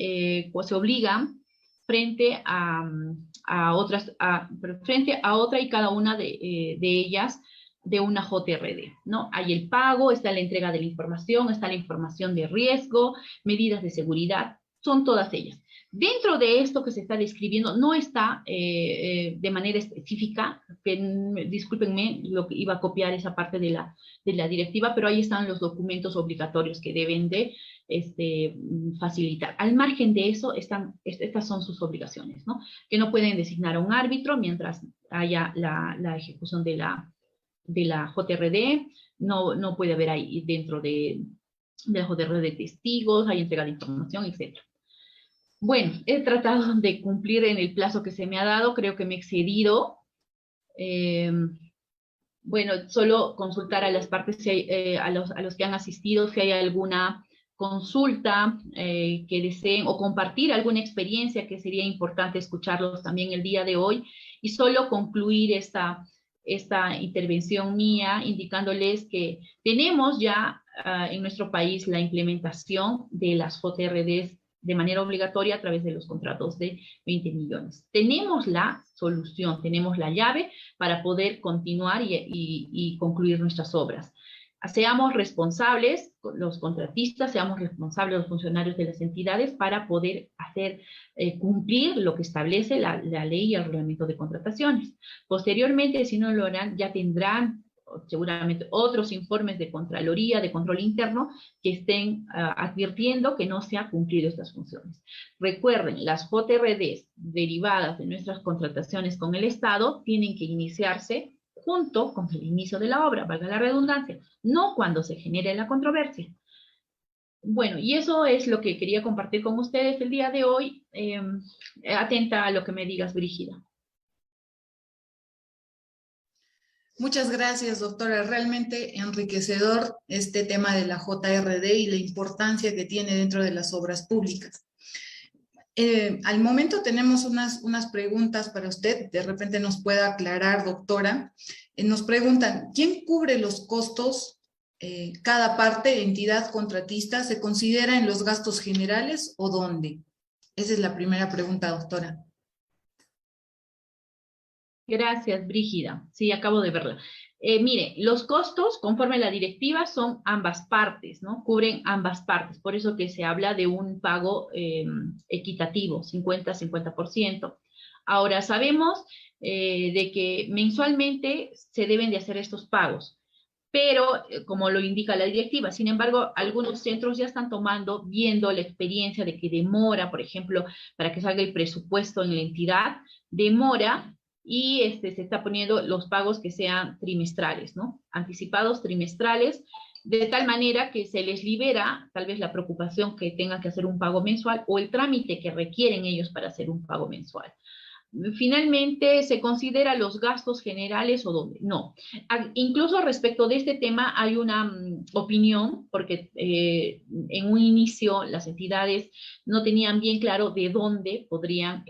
o se obligan frente a otras, frente a otra y cada una de ellas de una JRD, ¿no? Hay el pago, está la entrega de la información, está la información de riesgo, medidas de seguridad, son todas ellas. Dentro de esto que se está describiendo, no está de manera específica, discúlpenme, lo que iba a copiar esa parte de la directiva, pero ahí están los documentos obligatorios que deben de facilitar. Al margen de eso, estas son sus obligaciones, ¿no? Que no pueden designar a un árbitro mientras haya la ejecución de la JRD, no puede haber ahí dentro de la JRD de testigos, hay entrega de información, etc. Bueno, he tratado de cumplir en el plazo que se me ha dado, creo que me he excedido. Bueno, solo consultar a las partes, a los que han asistido, si hay alguna consulta que deseen o compartir alguna experiencia que sería importante escucharlos también el día de hoy, y solo concluir esta intervención mía indicándoles que tenemos ya en nuestro país la implementación de las JRDs de manera obligatoria a través de los contratos de 20 millones. Tenemos la solución, tenemos la llave para poder continuar y concluir nuestras obras. Seamos responsables, los contratistas, seamos responsables los funcionarios de las entidades para poder hacer cumplir lo que establece la ley y el reglamento de contrataciones. Posteriormente, si no lo harán, ya tendrán seguramente otros informes de Contraloría, de control interno, que estén advirtiendo que no se han cumplido estas funciones. Recuerden, las JRDs derivadas de nuestras contrataciones con el Estado tienen que iniciarse junto con el inicio de la obra, valga la redundancia, no cuando se genere la controversia. Bueno, y eso es lo que quería compartir con ustedes el día de hoy. Atenta a lo que me digas, Brígida. Muchas gracias, doctora. Realmente enriquecedor este tema de la JRD y la importancia que tiene dentro de las obras públicas. Al momento tenemos unas preguntas para usted, de repente nos pueda aclarar, doctora. Nos preguntan, ¿quién cubre los costos? ¿Cada parte, entidad contratista, se considera en los gastos generales o dónde? Esa es la primera pregunta, doctora. Gracias, Brígida. Sí, acabo de verla. Mire, los costos, conforme a la directiva, son ambas partes, ¿no? Cubren ambas partes. Por eso que se habla de un pago equitativo, 50-50%. Ahora, sabemos de que mensualmente se deben de hacer estos pagos, pero como lo indica la directiva, sin embargo, algunos centros ya están viendo la experiencia de que demora, por ejemplo, para que salga el presupuesto en la entidad, demora y se está poniendo los pagos que sean trimestrales, ¿no? Anticipados trimestrales, de tal manera que se les libera tal vez la preocupación que tengan que hacer un pago mensual o el trámite que requieren ellos para hacer un pago mensual. Finalmente, ¿se considera los gastos generales o dónde? No. Incluso respecto de este tema hay una opinión, porque en un inicio las entidades no tenían bien claro de dónde podrían,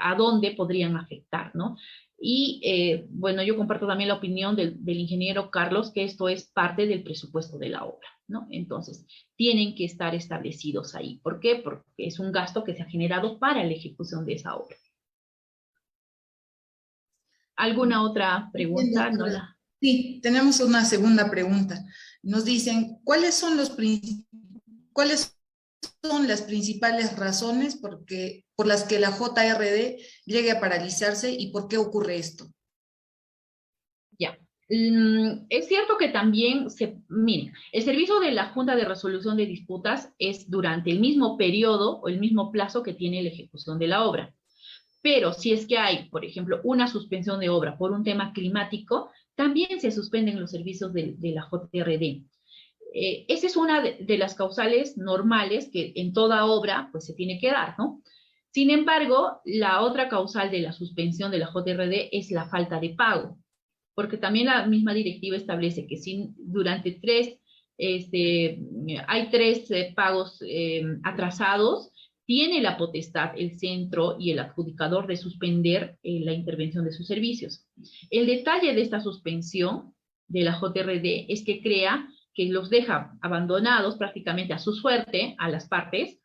a dónde podrían afectar, ¿no? Y bueno, yo comparto también la opinión del ingeniero Carlos, que esto es parte del presupuesto de la obra, ¿no? Entonces, tienen que estar establecidos ahí. ¿Por qué? Porque es un gasto que se ha generado para la ejecución de esa obra. ¿Alguna otra Bien, pregunta? No doctora. la... Sí, tenemos una segunda pregunta. Nos dicen, ¿cuáles son las principales razones por las que la JRD llegue a paralizarse y por qué ocurre esto? Ya. Es cierto que también miren, el servicio de la Junta de Resolución de Disputas es durante el mismo periodo o el mismo plazo que tiene la ejecución de la obra. Pero si es que hay, por ejemplo, una suspensión de obra por un tema climático, también se suspenden los servicios de la JRD. Esa es una de las causales normales que en toda obra pues se tiene que dar, ¿no? Sin embargo, la otra causal de la suspensión de la JRD es la falta de pago, porque también la misma directiva establece que si durante hay tres pagos atrasados, tiene la potestad el centro y el adjudicador de suspender la intervención de sus servicios. El detalle de esta suspensión de la JRD es que crea que los deja abandonados prácticamente a su suerte a las partes,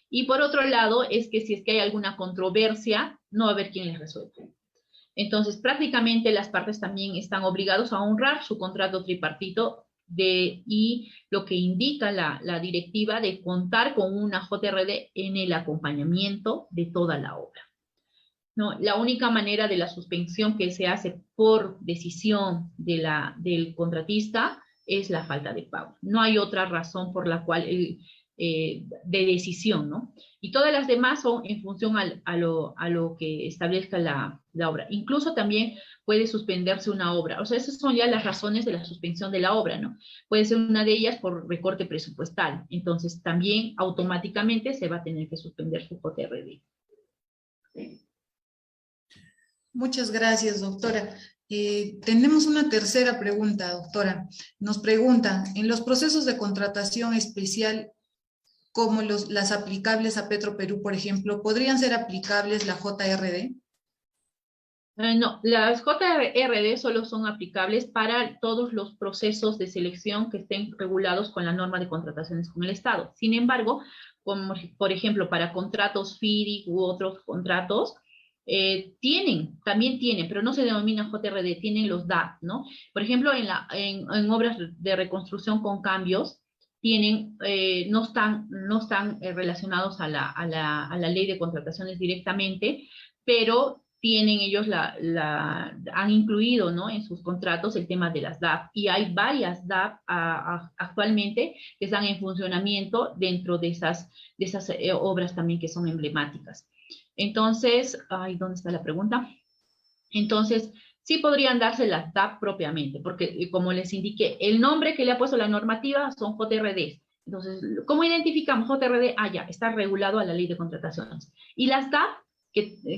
y por otro lado es que si es que hay alguna controversia, no va a haber quien les resuelva. Entonces, prácticamente las partes también están obligados a honrar su contrato tripartito y lo que indica la directiva de contar con una JRD en el acompañamiento de toda la obra. ¿No? La única manera de la suspensión que se hace por decisión del contratista es la falta de pago. No hay otra razón por la cual de decisión, ¿no? Y todas las demás son en función a lo que establezca la obra. Incluso también puede suspenderse una obra. O sea, esas son ya las razones de la suspensión de la obra, ¿no? Puede ser una de ellas por recorte presupuestal. Entonces, también automáticamente se va a tener que suspender su JRD. Sí. Muchas gracias, doctora. Tenemos una tercera pregunta, doctora. Nos preguntan, en los procesos de contratación especial, como las aplicables a Petroperú, por ejemplo, ¿podrían ser aplicables la JRD? No, las JRD solo son aplicables para todos los procesos de selección que estén regulados con la norma de contrataciones con el Estado. Sin embargo, como por ejemplo, para contratos FIDI u otros contratos, también tienen, pero no se denomina JRD, tienen los DAP, ¿no? Por ejemplo, en obras de reconstrucción con cambios, no están relacionados a la ley de contrataciones directamente, pero tienen ellos han incluido, ¿no?, en sus contratos el tema de las DAP, y hay varias DAP actualmente que están en funcionamiento dentro de esas obras también que son emblemáticas. Entonces, ¿dónde está la pregunta? Entonces, sí podrían darse las DAP propiamente, porque como les indiqué, el nombre que le ha puesto la normativa son JRDs. Entonces, ¿cómo identificamos JRD? Ya, está regulado a la ley de contrataciones. Y las DAP,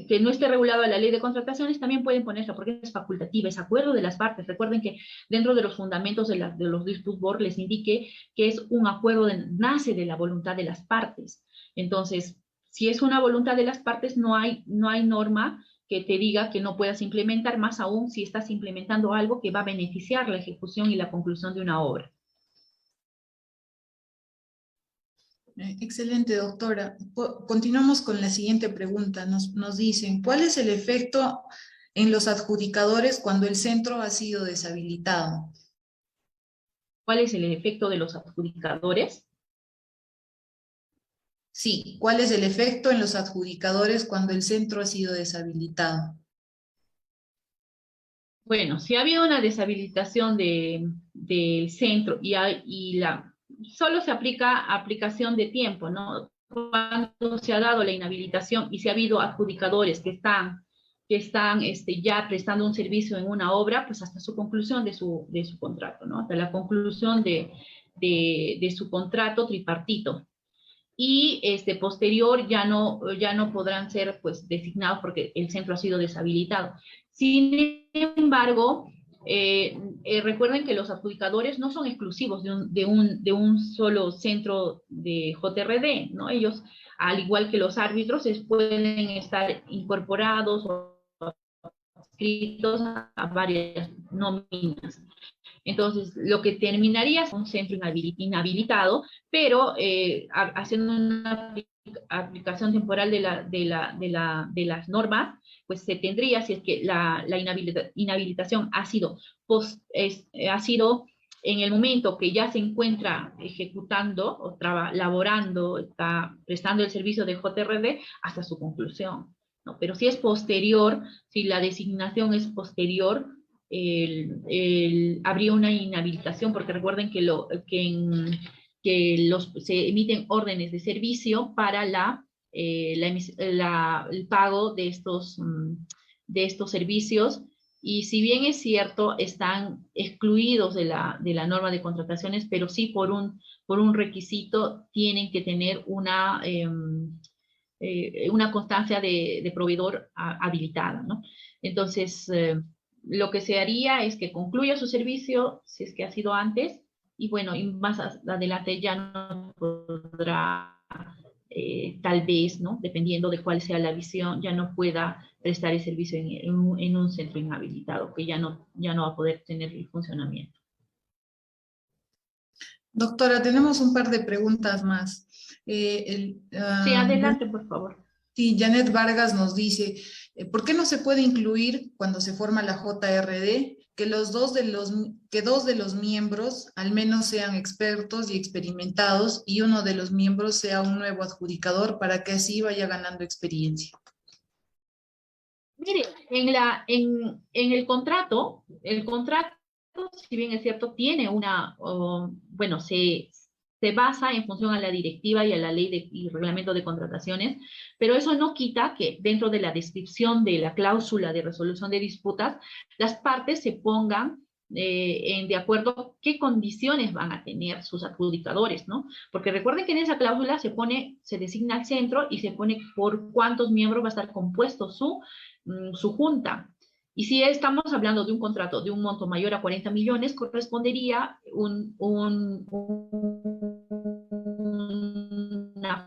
que no esté regulado a la ley de contrataciones, también pueden ponerla porque es facultativa, es acuerdo de las partes. Recuerden que dentro de los fundamentos de los dispute board les indique que es un acuerdo, nace de la voluntad de las partes. Entonces, si es una voluntad de las partes, no hay norma que te diga que no puedas implementar, más aún si estás implementando algo que va a beneficiar la ejecución y la conclusión de una obra. Excelente, doctora. Continuamos con la siguiente pregunta. Nos dicen, ¿cuál es el efecto en los adjudicadores cuando el centro ha sido deshabilitado? ¿Cuál es el efecto de los adjudicadores? Sí, ¿cuál es el efecto en los adjudicadores cuando el centro ha sido deshabilitado? Bueno, si ha habido una deshabilitación del centro solo se aplica aplicación de tiempo, ¿no? Cuando se ha dado la inhabilitación y si ha habido adjudicadores que están ya prestando un servicio en una obra, pues hasta su conclusión de su contrato, ¿no? Hasta la conclusión de su contrato tripartito. Y posterior ya no podrán ser pues designados porque el centro ha sido deshabilitado. Sin embargo, recuerden que los adjudicadores no son exclusivos de un solo centro de JRD, ¿no? Ellos, al igual que los árbitros, pueden estar incorporados o adscritos a varias nóminas. Entonces, lo que terminaría es un centro inhabilitado, pero haciendo una aplicación temporal de las normas, pues se tendría, si es que la inhabilitación ha sido en el momento que ya se encuentra ejecutando o laborando, está prestando el servicio de JRD hasta su conclusión, ¿no? Pero si es posterior, si la designación es posterior, habría una inhabilitación, porque recuerden que se emiten órdenes de servicio para el pago de estos servicios, y si bien es cierto, están excluidos de la norma de contrataciones, pero sí por un requisito tienen que tener una constancia de proveedor habilitada, ¿no? Entonces, lo que se haría es que concluya su servicio, si es que ha sido antes, y bueno, y más adelante ya no podrá, tal vez, ¿no? Dependiendo de cuál sea la visión, ya no pueda prestar el servicio en un centro inhabilitado, que ya no va a poder tener el funcionamiento. Doctora, tenemos un par de preguntas más. Sí, adelante, por favor. Sí, Janet Vargas nos dice, ¿por qué no se puede incluir cuando se forma la JRD que dos de los miembros al menos sean expertos y experimentados y uno de los miembros sea un nuevo adjudicador para que así vaya ganando experiencia? Mire, en el contrato, si bien es cierto, tiene se basa en función a la directiva y a la ley y reglamento de contrataciones, pero eso no quita que dentro de la descripción de la cláusula de resolución de disputas, las partes se pongan de acuerdo qué condiciones van a tener sus adjudicadores, ¿no? Porque recuerden que en esa cláusula se designa el centro y se pone por cuántos miembros va a estar compuesto su junta. Y si estamos hablando de un contrato de un monto mayor a 40 millones, correspondería una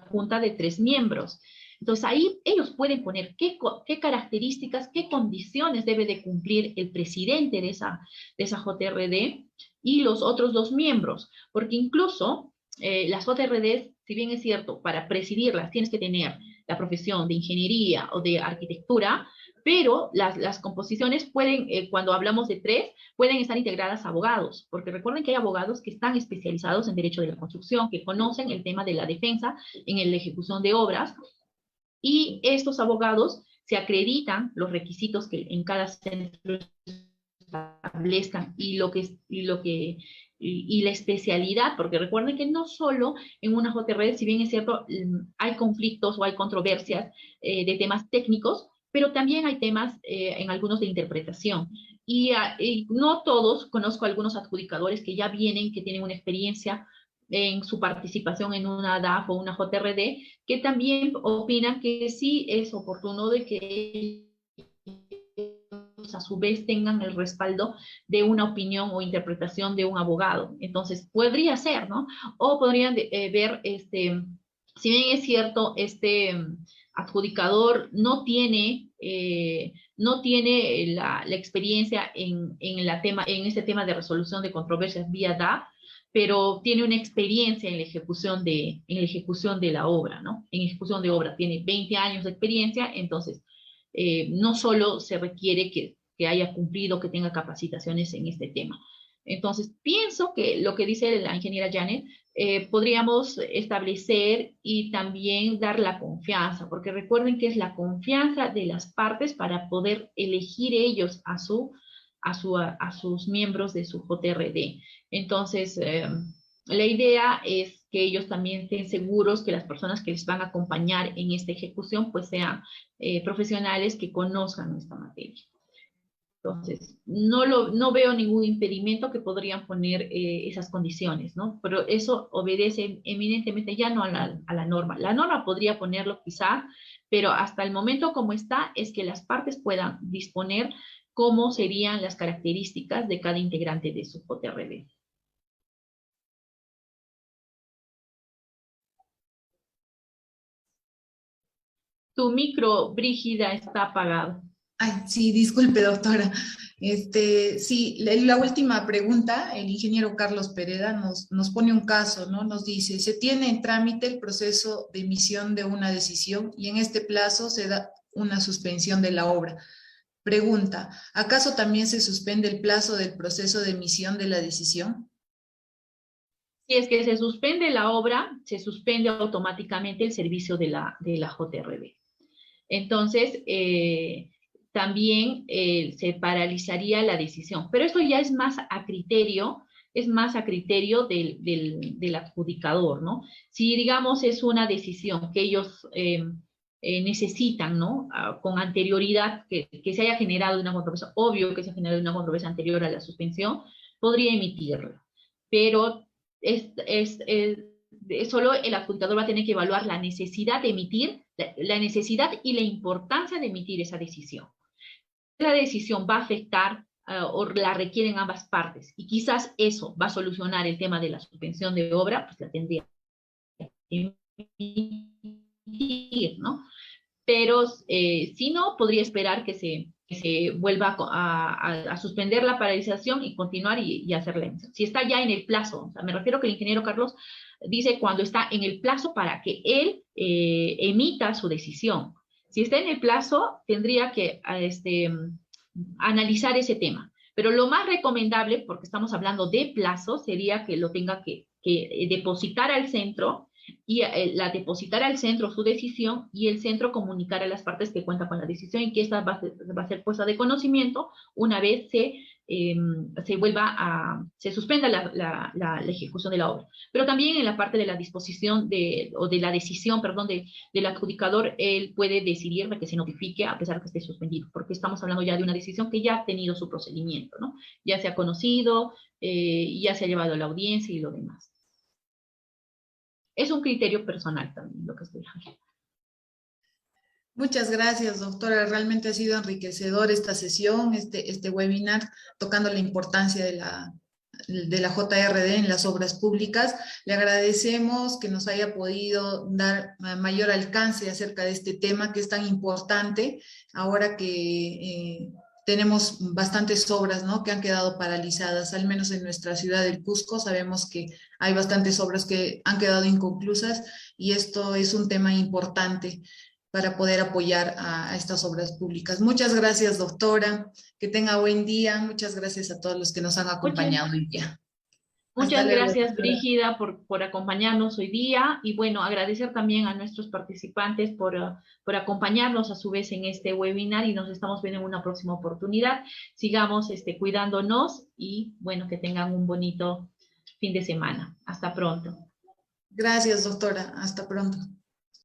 junta de 3 miembros. Entonces ahí ellos pueden poner qué características, qué condiciones debe de cumplir el presidente de esa JRD y los otros 2 miembros, porque incluso las JRDs, si bien es cierto, para presidirlas tienes que tener la profesión de ingeniería o de arquitectura, pero las composiciones pueden, cuando hablamos de 3, pueden estar integradas abogados, porque recuerden que hay abogados que están especializados en derecho de la construcción, que conocen el tema de la defensa en la ejecución de obras, y estos abogados se acreditan los requisitos que en cada centro establezcan y la especialidad, porque recuerden que no solo en una JRD, si bien es cierto, hay conflictos o hay controversias de temas técnicos, pero también hay temas en algunos de interpretación. Y no todos, conozco algunos adjudicadores que ya vienen, que tienen una experiencia en su participación en una DAF o una JRD, que también opinan que sí es oportuno de que a su vez tengan el respaldo de una opinión o interpretación de un abogado. Entonces, podría ser, ¿no? O podrían ver, si bien es cierto, adjudicador no tiene la experiencia en este tema de resolución de controversias vía DAF, pero tiene una experiencia en la ejecución de la obra, ¿no? En ejecución de obra, tiene 20 años de experiencia, entonces no solo se requiere que haya cumplido, que tenga capacitaciones en este tema. Entonces, pienso que lo que dice la ingeniera Janet, podríamos establecer y también dar la confianza, porque recuerden que es la confianza de las partes para poder elegir ellos a sus miembros de su JRD. Entonces, la idea es que ellos también estén seguros que las personas que les van a acompañar en esta ejecución pues sean profesionales que conozcan esta materia. Entonces, no veo ningún impedimento que podrían poner esas condiciones, ¿no? Pero eso obedece eminentemente ya no a la norma. La norma podría ponerlo quizá, pero hasta el momento como está es que las partes puedan disponer cómo serían las características de cada integrante de su JRD. Tu micro, Brígida, está apagado. Ay, sí, disculpe, doctora. Sí, la última pregunta, el ingeniero Carlos Pereda nos pone un caso, ¿no? Nos dice, se tiene en trámite el proceso de emisión de una decisión y en este plazo se da una suspensión de la obra. Pregunta, ¿acaso también se suspende el plazo del proceso de emisión de la decisión? Si es que se suspende la obra, se suspende automáticamente el servicio de la JRB. Entonces, también se paralizaría la decisión. Pero esto ya es más a criterio del adjudicador, ¿no? Si, digamos, es una decisión que ellos necesitan, ¿no? Con anterioridad, que se haya generado una controversia, obvio que se ha generado una controversia anterior a la suspensión, podría emitirla. Pero solo el adjudicador va a tener que evaluar la necesidad de emitir, la necesidad y la importancia de emitir esa decisión. La decisión va a afectar o la requieren ambas partes y quizás eso va a solucionar el tema de la suspensión de obra, pues la tendría que emitir, ¿no? Pero si no, podría esperar que se vuelva a suspender la paralización y continuar y hacer la emisión. Si está ya en el plazo, o sea, me refiero que el ingeniero Carlos dice cuando está en el plazo para que él emita su decisión. Si está en el plazo, tendría que analizar ese tema. Pero lo más recomendable, porque estamos hablando de plazo, sería que lo tenga que depositar al centro y la depositar al centro su decisión y el centro comunicar a las partes que cuenta con la decisión y que esta va a ser puesta de conocimiento una vez se suspenda la ejecución de la obra. Pero también en la parte de la disposición o de la decisión, perdón, del adjudicador, él puede decidir que se notifique a pesar de que esté suspendido, porque estamos hablando ya de una decisión que ya ha tenido su procedimiento, ¿no? Ya se ha conocido, ya se ha llevado a la audiencia y lo demás. Es un criterio personal también lo que estoy haciendo. Muchas gracias, doctora. Realmente ha sido enriquecedor esta sesión, este webinar, tocando la importancia de la JRD en las obras públicas. Le agradecemos que nos haya podido dar mayor alcance acerca de este tema que es tan importante ahora que tenemos bastantes obras, ¿no?, que han quedado paralizadas, al menos en nuestra ciudad del Cusco. Sabemos que hay bastantes obras que han quedado inconclusas y esto es un tema importante para poder apoyar a estas obras públicas. Muchas gracias, doctora. Que tenga buen día. Muchas gracias a todos los que nos han acompañado hoy día. Muchas gracias, Brígida, por acompañarnos hoy día y bueno, agradecer también a nuestros participantes por acompañarnos a su vez en este webinar y nos estamos viendo en una próxima oportunidad. Sigamos cuidándonos y bueno, que tengan un bonito fin de semana. Hasta pronto. Gracias, doctora. Hasta pronto.